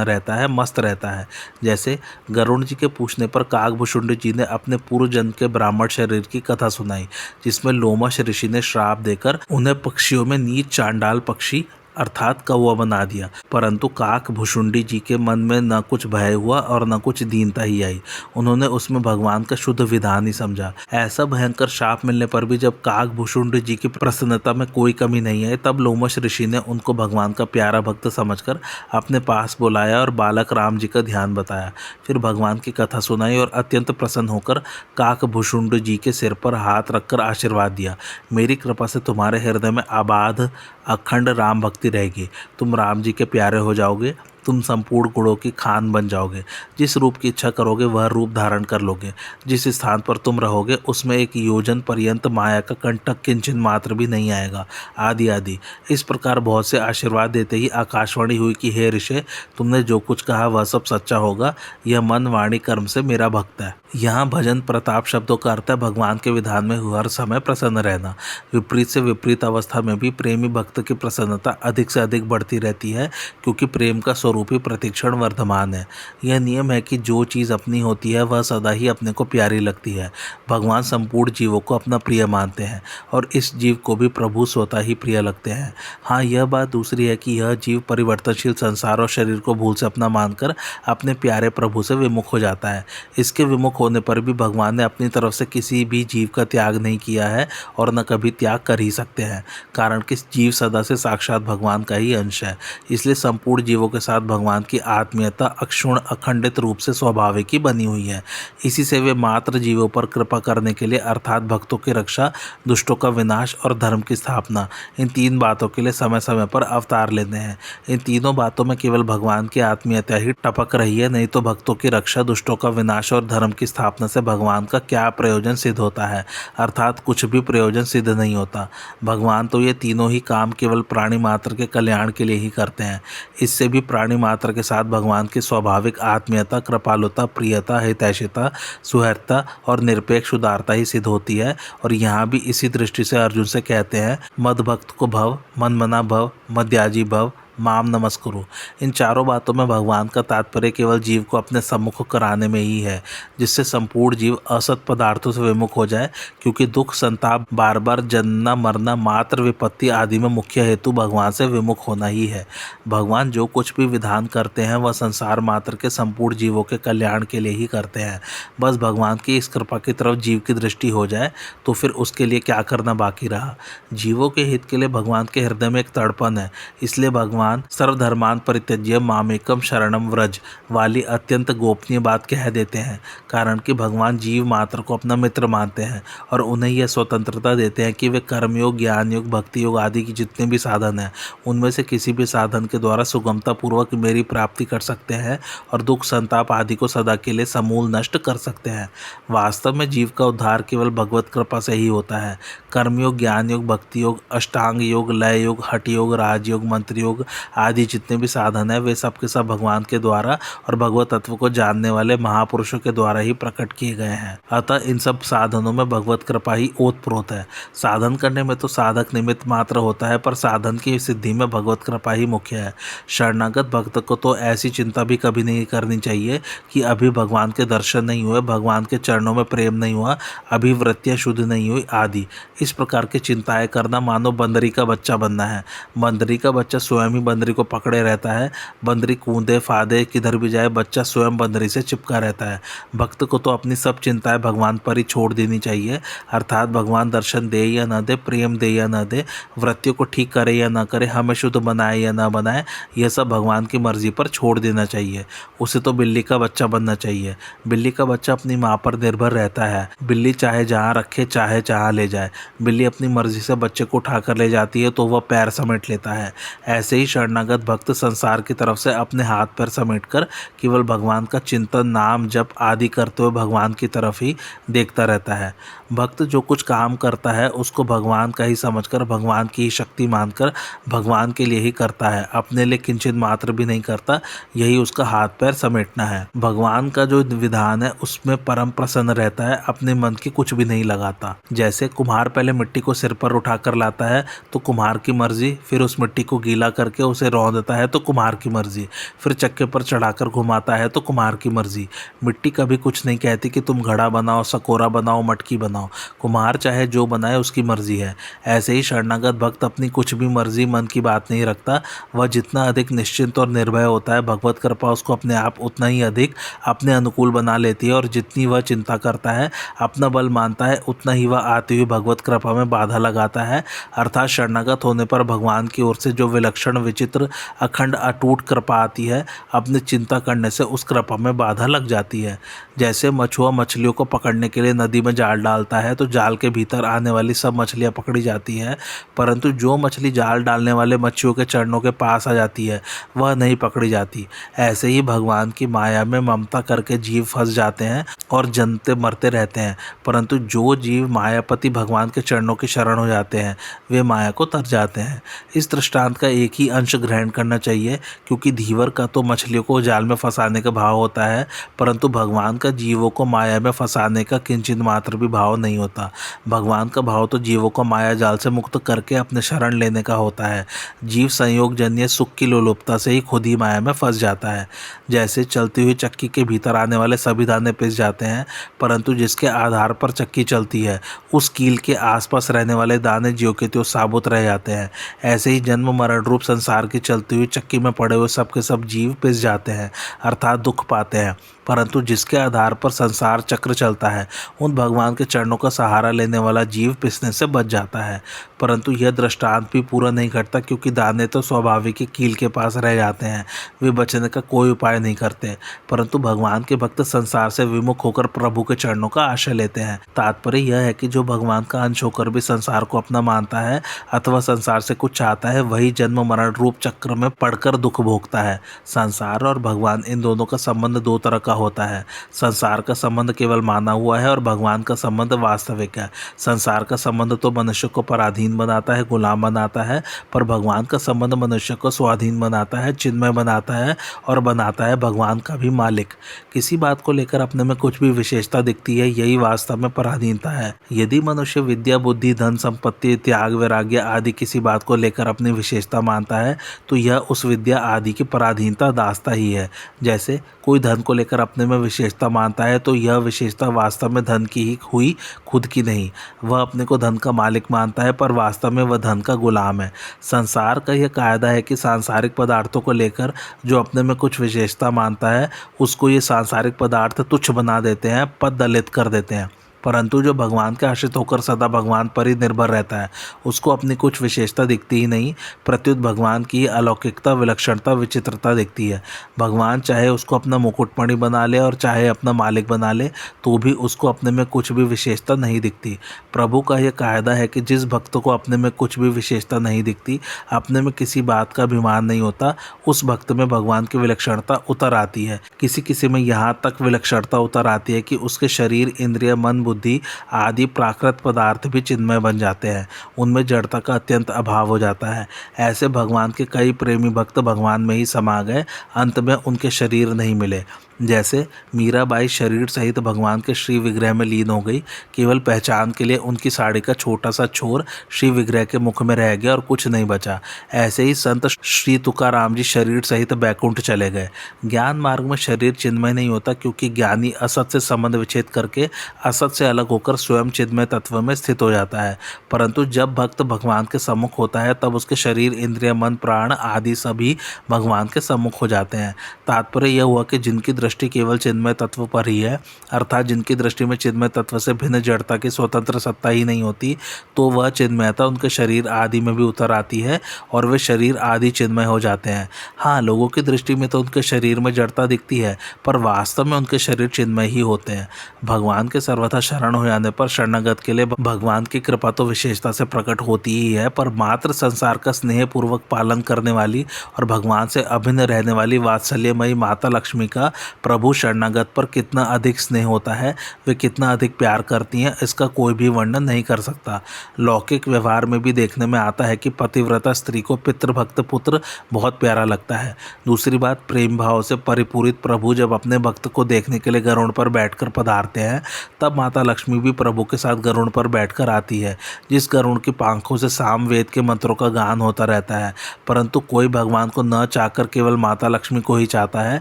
Speaker 1: रहता है, मस्त रहता है। जैसे गरुण जी के पूछने पर काकभूषुंड जी ने अपने पूर्व जन्म के ब्राह्मण शरीर की कथा सुनाई, जिसमें लोमश ऋषि ने श्राप देकर उन्हें पक्षियों में नीच चांडाल पक्षी अर्थात कौवा बना दिया। परंतु काक भुषुंडी जी के मन में न कुछ भय हुआ और न कुछ दीनता ही आई। उन्होंने उसमें भगवान का शुद्ध विधान ही समझा। ऐसा भयंकर शाप मिलने पर भी जब काक भुषुंडी जी की प्रसन्नता में कोई कमी नहीं आई, तब लोमश ऋषि ने उनको भगवान का प्यारा भक्त समझकर अपने पास बुलाया और बालक राम जी का ध्यान बताया। फिर भगवान की कथा सुनाई और अत्यंत प्रसन्न होकर काक भुषुंड जी के सिर पर हाथ रखकर आशीर्वाद दिया। मेरी कृपा से तुम्हारे हृदय में अबाध अखंड राम भक्ति रहेगी। तुम राम जी के प्यारे हो जाओगे। तुम संपूर्ण गुणों की खान बन जाओगे। जिस रूप की इच्छा करोगे वह रूप धारण कर लोगे। जिस स्थान पर तुम रहोगे उसमें एक योजन पर्यंत माया का कंटक किंचन मात्र भी नहीं आएगा, आदि आदि। इस प्रकार बहुत से आशीर्वाद देते ही आकाशवाणी हुई कि हे ऋषि, तुमने जो कुछ कहा वह सब सच्चा होगा। यह मन वाणी कर्म से मेरा भक्त है। यहाँ भजन प्रताप शब्दों का अर्थ है भगवान के विधान में हर समय प्रसन्न रहना। विपरीत से विपरीत अवस्था में भी प्रेमी भक्त की प्रसन्नता अधिक से अधिक बढ़ती रहती है, क्योंकि प्रेम का स्वरूप ही प्रतिक्षण वर्धमान है। यह नियम है कि जो चीज़ अपनी होती है वह सदा ही अपने को प्यारी लगती है। भगवान संपूर्ण जीवों को अपना प्रिय मानते हैं और इस जीव को भी प्रभु स्वतः ही प्रिय लगते हैं। हाँ, यह बात दूसरी है कि यह जीव परिवर्तनशील संसार और शरीर को भूल से अपना मानकर अपने प्यारे प्रभु से विमुख हो जाता है। इसके विमुख होने पर भी भगवान ने अपनी तरफ से किसी भी जीव का त्याग नहीं किया है और न कभी त्याग कर ही सकते हैं, कारण कि जीव सदा से साक्षात भगवान का ही अंश है। इसलिए संपूर्ण जीवों के साथ भगवान की आत्मीयता अक्षुण अखंडित रूप से स्वाभाविक ही बनी हुई है। इसी से वे मात्र जीवों पर कृपा करने के लिए अर्थात भक्तों की रक्षा, दुष्टों का विनाश और धर्म की स्थापना, इन तीन बातों के लिए समय समय पर अवतार लेते हैं। इन तीनों बातों में केवल भगवान की आत्मीयता ही टपक रही है, नहीं तो भक्तों की रक्षा, दुष्टों का विनाश और धर्म की स्थापना से भगवान का क्या प्रयोजन सिद्ध होता है? अर्थात कुछ भी प्रयोजन सिद्ध नहीं होता। भगवान तो ये तीनों ही काम केवल प्राणी मात्र के कल्याण के लिए ही करते हैं। इससे भी प्राणी मात्र के साथ भगवान की स्वाभाविक आत्मीयता, कृपालुता, प्रियता, हितैषिता, सुहृदता और निरपेक्ष उदारता ही सिद्ध होती है। और यहाँ भी इसी दृष्टि से अर्जुन से कहते हैं, मद भक्त को भव, मनमना भव, मद्याजी भव, माम नमस्कुरु। इन चारों बातों में भगवान का तात्पर्य केवल जीव को अपने सम्मुख कराने में ही है, जिससे संपूर्ण जीव असत पदार्थों से विमुख हो जाए, क्योंकि दुख, संताप, बार बार जन्मना, मरना, मात्र विपत्ति आदि में मुख्य हेतु भगवान से विमुख होना ही है। भगवान जो कुछ भी विधान करते हैं वह संसार मात्र के संपूर्ण जीवों के कल्याण के लिए ही करते हैं। बस भगवान की इस कृपा की तरफ जीव की दृष्टि हो जाए तो फिर उसके लिए क्या करना बाकी रहा। जीवों के हित के लिए भगवान के हृदय में एक तड़पन है, इसलिए भगवान सर्वधर्मान परित्यज्य मामेकम शरणम व्रज वाली अत्यंत गोपनीय बात कह देते हैं, कारण कि भगवान जीव मात्र को अपना मित्र मानते हैं और उन्हें यह स्वतंत्रता देते हैं कि वे कर्मयोग, ज्ञान योग, भक्ति योग आदि की जितने भी साधन हैं उनमें से किसी भी साधन के द्वारा सुगमता पूर्वक मेरी प्राप्ति कर सकते हैं और दुख, संताप आदि को सदा के लिए समूल नष्ट कर सकते हैं। वास्तव में जीव का उद्धार केवल भगवत कृपा से ही होता है। कर्मयोग, ज्ञान योग, भक्ति योग, अष्टांग योग, लय योग, हठ योग, राजयोग, मंत्र योग आदि जितने भी साधन है वे सब के सब भगवान के द्वारा और भगवत तत्व को जानने वाले महापुरुषों के द्वारा ही प्रकट किए गए हैं। अतः इन सब साधनों में भगवत कृपा ही ओतप्रोत है। साधन करने में तो साधक निमित्त मात्र होता है, पर साधन की सिद्धि में भगवत कृपा ही मुख्य है। शरणागत भक्त को तो ऐसी चिंता भी कभी नहीं करनी चाहिए कि अभी भगवान के दर्शन नहीं हुए, भगवान के चरणों में प्रेम नहीं हुआ, अभी वृत्तियां शुद्ध नहीं हुई आदि। इस प्रकार की चिंताएं करना मानो बंदरी का बच्चा बनना है। बंदरी का बच्चा स्वयं ही बंदरी को पकड़े रहता है। बंदरी कूदे फादे किधर भी जाए, बच्चा स्वयं बंदरी से चिपका रहता है। भक्त को तो अपनी सब चिंताएं भगवान पर ही छोड़ देनी चाहिए, अर्थात भगवान दर्शन दे या न दे, प्रेम दे या न दे, वृत्तियों को ठीक करे या न करे, हमें शुद्ध बनाए या न बनाए, यह सब भगवान की मर्जी पर छोड़ देना चाहिए। उसे तो बिल्ली का बच्चा बनना चाहिए। बिल्ली का बच्चा अपनी माँ पर निर्भर रहता है। बिल्ली चाहे जहाँ रखे, चाहे जहाँ ले जाए। बिल्ली अपनी मर्जी से बच्चे को उठाकर ले जाती है तो वह पैर समेट लेता है। ऐसे ही शरणागत भक्त संसार की तरफ से अपने हाथ पैर समेटकर केवल भगवान का चिंतन, नाम जप आदि करते हुए भगवान की तरफ ही देखता रहता है। भक्त जो कुछ काम करता है उसको भगवान का ही समझकर, भगवान की ही शक्ति मानकर भगवान के लिए ही करता है, अपने लिए किंचित मात्र भी नहीं करता। यही उसका हाथ पैर समेटना है। भगवान का जो विधान है उसमें परम प्रसन्न रहता है, अपने मन की कुछ भी नहीं लगाता। जैसे कुम्हार पहले मिट्टी को सिर पर उठाकर लाता है तो कुम्हार की मर्जी, फिर उस मिट्टी को गीला करके उसे रौंदता है तो कुम्हार की मर्जी, फिर चक्के पर चढ़ाकर घुमाता है तो कुम्हार की मर्जी। मिट्टी कभी कुछ नहीं कहती कि तुम घड़ा बनाओ, सकोरा बनाओ, मटकी बनाओ।
Speaker 2: बनाओ। कुम्हार चाहे जो बनाए उसकी मर्जी है। ऐसे ही शरणागत भक्त अपनी कुछ भी मर्जी मन की बात नहीं रखता। वह जितना अधिक निश्चिंत और निर्भय होता है, भगवत कृपा उसको अपने आप उतना ही अधिक अपने अनुकूल बना लेती है। और जितनी वह चिंता करता है, अपना बल मानता है, उतना ही वह आती हुई भगवत कृपा में बाधा लगाता है। अर्थात शरणागत होने पर भगवान की ओर से जो विलक्षण, विचित्र, अखंड, अटूट कृपा आती है, अपनी चिंता करने से उस कृपा में बाधा लग जाती है। जैसे मछुआ मछलियों को पकड़ने के लिए नदी में जाल डालता है तो जाल के भीतर आने वाली सब मछलियां पकड़ी जाती हैं, परंतु जो मछली जाल डालने वाले मच्छियों के चरणों के पास आ जाती है वह नहीं पकड़ी जाती। ऐसे ही भगवान की माया में ममता करके जीव फंस जाते हैं और जन्मते मरते रहते हैं, परंतु जो जीव मायापति भगवान के चरणों की शरण हो जाते हैं वे माया को तर जाते हैं। इस दृष्टांत का एक ही अंश ग्रहण करना चाहिए, क्योंकि धीवर का तो मछलियों को जाल में फंसाने का भाव होता है, परंतु भगवान का जीवों को माया में फंसाने का किंचित मात्र भी भाव नहीं होता। भगवान का भाव तो जीवों को माया जाल से मुक्त करके अपने शरण लेने का होता है। जीव संयोग जन्य सुख की लोलुपता से ही खुद ही माया में फंस जाता है। जैसे चलती हुई चक्की के भीतर आने वाले सभी दाने पिस जाते हैं, परंतु जिसके आधार पर चक्की चलती है उस कील के आसपास रहने वाले दाने ज्यों के त्यों साबुत रह जाते हैं। ऐसे ही जन्म मरण रूप संसार की चलती हुई चक्की में पड़े हुए सब के सब जीव पिस जाते हैं, अर्थात दुख पाते हैं, परंतु जिसके आधार पर संसार चक्र चलता है उन भगवान के चरणों का सहारा लेने वाला जीव पिसने से बच जाता है। परंतु यह दृष्टांत भी पूरा नहीं करता, क्योंकि दाने तो स्वाभाविक ही कील के पास रह जाते हैं, वे बचने का कोई उपाय नहीं करते। परंतु भगवान के भक्त संसार से विमुख होकर प्रभु के चरणों का आश्रय लेते हैं। तात्पर्य यह है कि जो भगवान का अंश होकर भी संसार को अपना मानता है अथवा संसार से कुछ चाहता है, वही जन्म मरण रूप चक्र में पड़कर दुख भोगता है। संसार और भगवान इन दोनों का संबंध दो तरह का होता है। संसार का संबंध केवल माना हुआ है और भगवान का संबंध वास्तविक है। संसार का संबंध तो मनुष्य को पराधीन बनाता है, गुलाम बनाता है, पर भगवान का संबंध मनुष्य को स्वाधीन बनाता है, चिन्मय बनाता है और बनाता है भगवान का भी मालिक। किसी बात को लेकर अपने में कुछ भी विशेषता दिखती है, यही वास्तव में पराधीनता है। यदि मनुष्य विद्या, बुद्धि, धन, संपत्ति, त्याग, वैराग्य आदि किसी बात को लेकर अपनी विशेषता मानता है तो यह उस विद्या आदि की पराधीनता, दासता ही है। जैसे कोई धन को लेकर अपने में विशेषता मानता है तो यह विशेषता वास्तव में धन की ही हुई, खुद की नहीं। वह अपने को धन का मालिक मानता है, पर वास्तव में वह धन का गुलाम है। संसार का यह कायदा है कि सांसारिक पदार्थों को लेकर जो अपने में कुछ विशेषता मानता है उसको ये सांसारिक पदार्थ तुच्छ बना देते हैं, पद दलित कर देते हैं। परंतु जो भगवान के आश्रित होकर सदा भगवान पर ही निर्भर रहता है उसको अपनी कुछ विशेषता दिखती ही नहीं, प्रत्युत भगवान की अलौकिकता, विलक्षणता, विचित्रता दिखती है। भगवान चाहे उसको अपना मुकुटमणि बना ले और चाहे अपना मालिक बना ले तो भी उसको अपने में कुछ भी विशेषता नहीं दिखती। प्रभु का यह कायदा है कि जिस भक्त को अपने में कुछ भी विशेषता नहीं दिखती, अपने में किसी बात का अभिमान नहीं होता, उस भक्त में भगवान की विलक्षणता उतर आती है। किसी किसी में यहाँ तक विलक्षणता उतर आती है कि उसके शरीर, इंद्रिय, मन, बुद्धि आदि प्राकृत पदार्थ भी चिन्मय बन जाते हैं, उनमें जड़ता का अत्यंत अभाव हो जाता है। ऐसे भगवान के कई प्रेमी भक्त भगवान में ही समा गए, अंत में उनके शरीर नहीं मिले। जैसे मीराबाई शरीर सहित भगवान के श्री विग्रह में लीन हो गई, केवल पहचान के लिए उनकी साड़ी का छोटा सा छोर श्री विग्रह के मुख में रह गया और कुछ नहीं बचा। ऐसे ही संत श्री तुकाराम जी शरीर सहित बैकुंठ चले गए। ज्ञान मार्ग में शरीर चिन्मय नहीं होता, क्योंकि ज्ञानी असत से संबंध विच्छेद करके असत से अलग होकर स्वयं चिन्मय तत्व में स्थित हो जाता है। परंतु जब भक्त भगवान के सम्मुख होता है तब उसके शरीर, इंद्रिय, मन, प्राण आदि सभी भगवान के सम्मुख हो जाते हैं। तात्पर्य यह हुआ कि जिनकी दृष्टि केवल चिन्मय तत्व पर ही है, अर्थात जिनकी दृष्टि में चिन्मय तत्व से भिन्न जड़ता की स्वतंत्र सत्ता ही नहीं होती, तो वह चिन्मयता उनके शरीर आदि में भी उतर आती है और वे शरीर आदि चिन्मय हो जाते हैं। हाँ, लोगों की दृष्टि में तो उनके शरीर में जड़ता दिखती है, पर वास्तव में उनके शरीर चिन्मय ही होते हैं। भगवान के सर्वथा शरण हो जाने पर शरणागत के लिए भगवान की कृपा तो विशेषता से प्रकट होती ही है, पर मात्र संसार का स्नेह पूर्वक पालन करने वाली और भगवान से अभिन्न रहने वाली वात्सल्यमयी माता लक्ष्मी का प्रभु शरणागत पर कितना अधिक स्नेह होता है, वे कितना अधिक प्यार करती हैं, इसका कोई भी वर्णन नहीं कर सकता। लौकिक व्यवहार में भी देखने में आता है कि पतिव्रता स्त्री को पितृभक्त पुत्र बहुत प्यारा लगता है। दूसरी बात, प्रेम भाव से परिपूरित प्रभु जब अपने भक्त को देखने के लिए गरुड़ पर बैठकर पधारते हैं तब माता माता लक्ष्मी भी प्रभु के साथ गरुड़ पर बैठकर आती है, जिस गरुड़ की पांखों से सामवेद के मंत्रों का गान होता रहता है। परंतु कोई भगवान को न चाहकर केवल माता लक्ष्मी को ही चाहता है,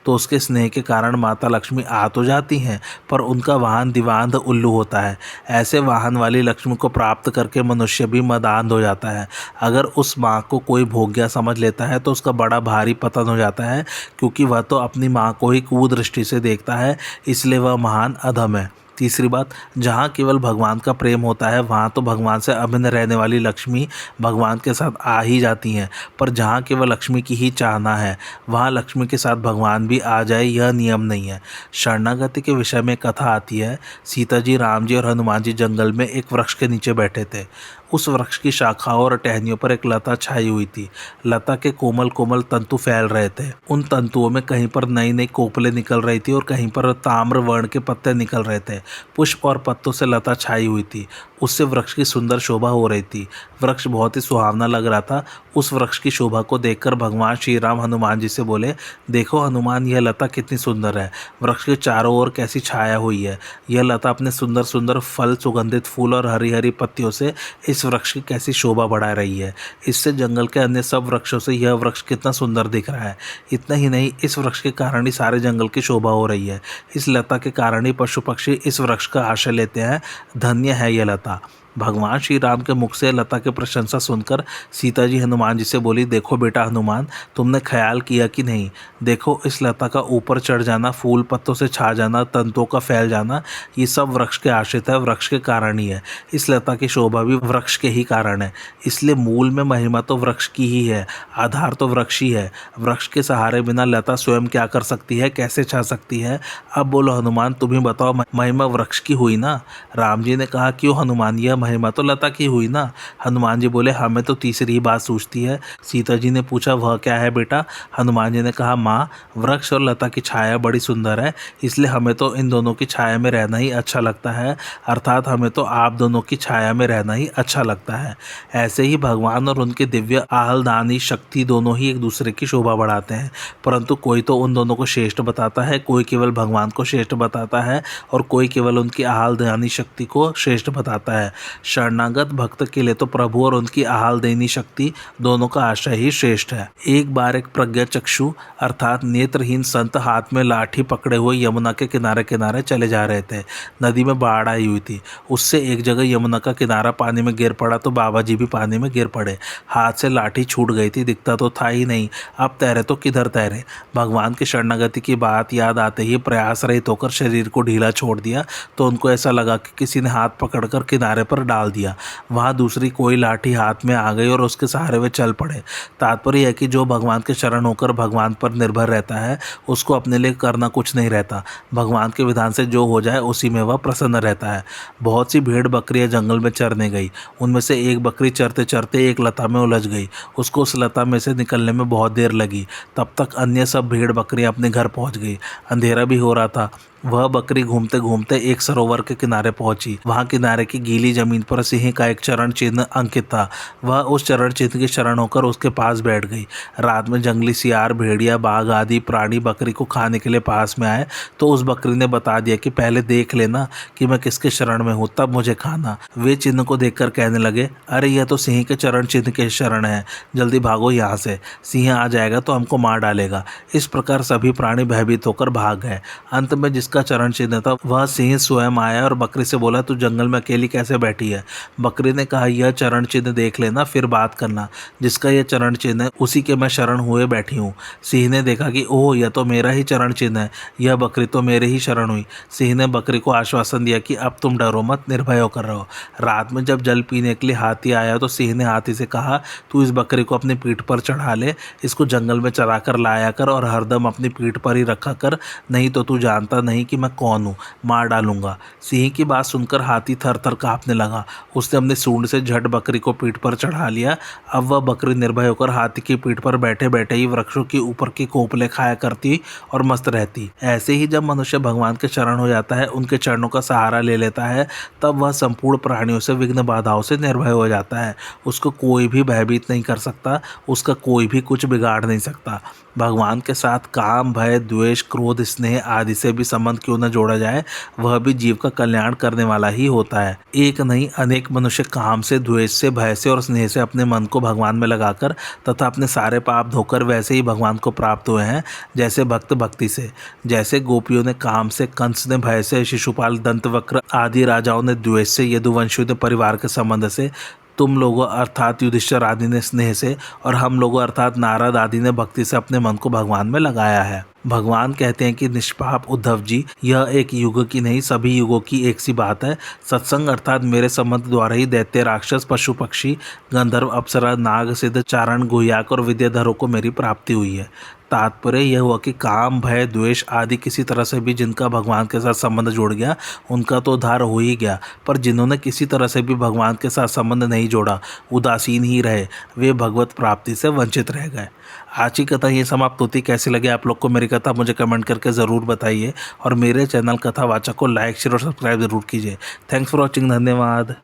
Speaker 2: तो उसके स्नेह के कारण माता लक्ष्मी आ तो जाती हैं, पर उनका वाहन दिवांध उल्लू होता है। ऐसे वाहन वाली लक्ष्मी को प्राप्त करके मनुष्य भी मदांध हो जाता है। अगर उस माँ को कोई भोग्या समझ लेता है तो उसका बड़ा भारी पतन हो जाता है, क्योंकि वह तो अपनी माँ को ही कुदृष्टि से देखता है, इसलिए वह महान अधम है। तीसरी बात, जहाँ केवल भगवान का प्रेम होता है वहाँ तो भगवान से अभिन्न रहने वाली लक्ष्मी भगवान के साथ आ ही जाती हैं, पर जहाँ केवल लक्ष्मी की ही चाहना है वहाँ लक्ष्मी के साथ भगवान भी आ जाए, यह नियम नहीं है। शरणागति के विषय में कथा आती है। सीता जी, राम जी और हनुमान जी जंगल में एक वृक्ष के नीचे बैठे थे। उस वृक्ष की शाखाओं और टहनियों पर एक लता छाई हुई थी। लता के कोमल कोमल तंतु फैल रहे थे। उन तंतुओं में कहीं पर नई नई कोपलें निकल रही थी और कहीं पर ताम्र वर्ण के पत्ते निकल रहे थे। पुष्प और पत्तों से लता छाई हुई थी। उससे वृक्ष की सुंदर शोभा हो रही थी। वृक्ष बहुत ही सुहावना लग रहा था। उस वृक्ष की शोभा को देखकर भगवान श्री राम हनुमान जी से बोले, देखो हनुमान, यह लता कितनी सुंदर है। वृक्ष के चारों ओर कैसी छाया हुई है। यह लता अपने सुंदर सुंदर फल, सुगंधित फूल और हरी हरी पत्तियों से इस वृक्ष की कैसी शोभा बढ़ा रही है। इससे जंगल के अन्य सब वृक्षों से यह वृक्ष कितना सुंदर दिख रहा है। इतना ही नहीं, इस वृक्ष के कारण ही सारे जंगल की शोभा हो रही है। इस लता के कारण ही पशु पक्षी इस वृक्ष का आश्रय लेते हैं। धन्य है यह लता। भगवान श्री राम के मुख से लता की प्रशंसा सुनकर सीता जी हनुमान जी से बोली, देखो बेटा हनुमान, तुमने ख्याल किया कि नहीं, देखो इस लता का ऊपर चढ़ जाना, फूल पत्तों से छा जाना, तंतुओं का फैल जाना, ये सब वृक्ष के आश्रित है, वृक्ष के कारण ही है। इस लता की शोभा भी वृक्ष के ही कारण है। इसलिए मूल में महिमा तो वृक्ष की ही है, आधार तो वृक्ष ही है। वृक्ष के सहारे बिना लता स्वयं क्या कर सकती है, कैसे छा सकती है। अब बोलो हनुमान, तुम ही बताओ, महिमा वृक्ष की हुई ना। राम जी ने कहा, क्यों हनुमान, यह महिमा तो लता की हुई ना। हनुमान जी बोले, हमें तो तीसरी ही बात सूझती है। सीता जी ने पूछा, वह क्या है बेटा। हनुमान जी ने कहा, माँ, वृक्ष और लता की छाया बड़ी सुंदर है, इसलिए हमें तो इन दोनों की छाया में रहना ही अच्छा लगता है, अर्थात हमें तो आप दोनों की छाया में रहना ही अच्छा लगता है। ऐसे ही भगवान और उनके दिव्य आहलदानी शक्ति दोनों ही एक दूसरे की शोभा बढ़ाते हैं, परंतु कोई तो उन दोनों को श्रेष्ठ बताता है, कोई केवल भगवान को श्रेष्ठ बताता है और कोई केवल उनकी आहलदानी शक्ति को श्रेष्ठ बताता है। शरणागत भक्त के लिए तो प्रभु और उनकी आहालदेनी शक्ति दोनों का आश्रय ही श्रेष्ठ है। एक बार एक प्रज्ञाचक्षु अर्थात नेत्रहीन संत हाथ में लाठी पकड़े हुए यमुना के किनारे किनारे चले जा रहे थे। नदी में बाढ़ आई हुई थी। उससे एक जगह यमुना का किनारा पानी में गिर पड़ा तो बाबा जी भी पानी में गिर पड़े। हाथ से लाठी छूट गई थी, दिखता तो था ही नहीं। अब तैरे तो किधर तैरे। भगवान की शरणागति की बात याद आते ही प्रयास रहित होकर शरीर को ढीला छोड़ दिया तो उनको ऐसा लगा कि किसी ने हाथ पकड़कर किनारे पर डाल दिया। वहाँ दूसरी कोई लाठी हाथ में आ गई और उसके सहारे वे चल पड़े। तात्पर्य है कि जो भगवान के शरण होकर भगवान पर निर्भर रहता है उसको अपने लिए करना कुछ नहीं रहता। भगवान के विधान से जो हो जाए उसी में वह प्रसन्न रहता है। बहुत सी भेड़ बकरियां जंगल में चरने गई। उनमें से एक बकरी चरते चरते एक लता में उलझ गई। उसको उस लता में से निकलने में बहुत देर लगी। तब तक अन्य सब भेड़ बकरियां अपने घर पहुंच गई। अंधेरा भी हो रहा था। वह बकरी घूमते घूमते एक सरोवर के किनारे पहुंची। वहां किनारे की गीली जमीन पर सिंह का एक चरण चिन्ह अंकित था। वह उस चरण चिन्ह की शरण होकर उसके पास बैठ गई। रात में जंगली सियार, भेड़िया, बाघ आदि प्राणी बकरी को खाने के लिए पास में आए तो उस बकरी ने बता दिया कि पहले देख लेना कि मैं किसके शरण में हूँ, तब मुझे खाना। वे चिन्ह को देखकर कहने लगे, अरे यह तो सिंह के चरण चिन्ह के शरण है, जल्दी भागो यहाँ से, सिंह आ जाएगा तो हमको मार डालेगा। इस प्रकार सभी प्राणी भयभीत होकर भाग गए। अंत में जिसका चरण चिन्ह था वह सिंह स्वयं आया और बकरी से बोला, तू जंगल में अकेली कैसे बैठी है। बकरी ने कहा, यह चरण चिन्ह देख लेना फिर बात करना। जिसका यह चरण चिन्ह है उसी के मैं शरण हुए बैठी हूँ। सिंह ने देखा कि ओह, यह तो मेरा ही चरण चिन्ह है, यह बकरी तो मेरे ही शरण हुई। सिंह ने बकरी को आश्वासन दिया कि अब तुम डरो मत, निर्भय होकर रहो। रात में जब जल पीने के लिए हाथी आया तो सिंह ने हाथी से कहा, तू इस बकरी को अपनी पीठ पर चढ़ा ले, इसको जंगल में चरा कर लाया कर और हरदम अपनी पीठ पर ही रखा कर, नहीं तो तू जानता नहीं कि मैं कौन हूँ, मार डालूंगा। सिंह की बात सुनकर हाथी थर थर कांपने लगा। उसने अपने सूंड से झट बकरी को पीठ पर चढ़ा लिया। अब वह बकरी निर्भय होकर हाथी की पीठ पर बैठे बैठे ही वृक्षों के ऊपर की कोपले खाया करती और मस्त रहती। ऐसे ही जब मनुष्य भगवान के शरण हो जाता है, उनके चरणों का सहारा ले लेता है, तब वह संपूर्ण प्राणियों से, विघ्न बाधाओं से निर्भय हो जाता है। उसको कोई भी भयभीत नहीं कर सकता, उसका कोई भी कुछ बिगाड़ नहीं सकता। भगवान के साथ काम, भय, द्वेष, क्रोध, स्नेह आदि से भी संबंध क्यों न जोड़ा जाए, वह भी जीव का कल्याण करने वाला ही होता है। एक नहीं अनेक मनुष्य काम से, द्वेष से, भय से और स्नेह से अपने मन को भगवान में लगाकर तथा अपने सारे पाप धोकर वैसे ही भगवान को प्राप्त हुए हैं जैसे भक्त भक्ति से। जैसे गोपियों ने काम से, कंस ने भय से, शिशुपाल, दंतवक्र आदि राजाओं ने द्वेष से, यदुवंशियों ने परिवार के संबंध से, तुम लोगों अर्थात युधिष्ठिर आदि ने स्नेह से और हम लोगों अर्थात नारद आदि ने भक्ति से अपने मन को भगवान में लगाया है। भगवान कहते हैं कि निष्पाप उद्धव जी, यह एक युग की नहीं सभी युगों की एक सी बात है। सत्संग अर्थात मेरे संबंध द्वारा ही दैत्य, राक्षस, पशु पक्षी, गंधर्व, अप्सरा, नाग, सिद्ध, चारण, गुह्याक और विद्याधरों को मेरी प्राप्ति हुई है। तात्पर्य यह हुआ कि काम, भय, द्वेष आदि किसी तरह से भी जिनका भगवान के साथ संबंध जुड़ गया उनका तो उद्धार हो ही गया, पर जिन्होंने किसी तरह से भी भगवान के साथ संबंध नहीं जोड़ा, उदासीन ही रहे, वे भगवत प्राप्ति से वंचित रह गए। आज की कथा ये समाप्त होती। कैसी लगी आप लोग को मेरी कथा मुझे कमेंट करके ज़रूर बताइए और मेरे चैनल कथावाचक को लाइक, शेयर और सब्सक्राइब ज़रूर कीजिए। Thanks for watching. धन्यवाद।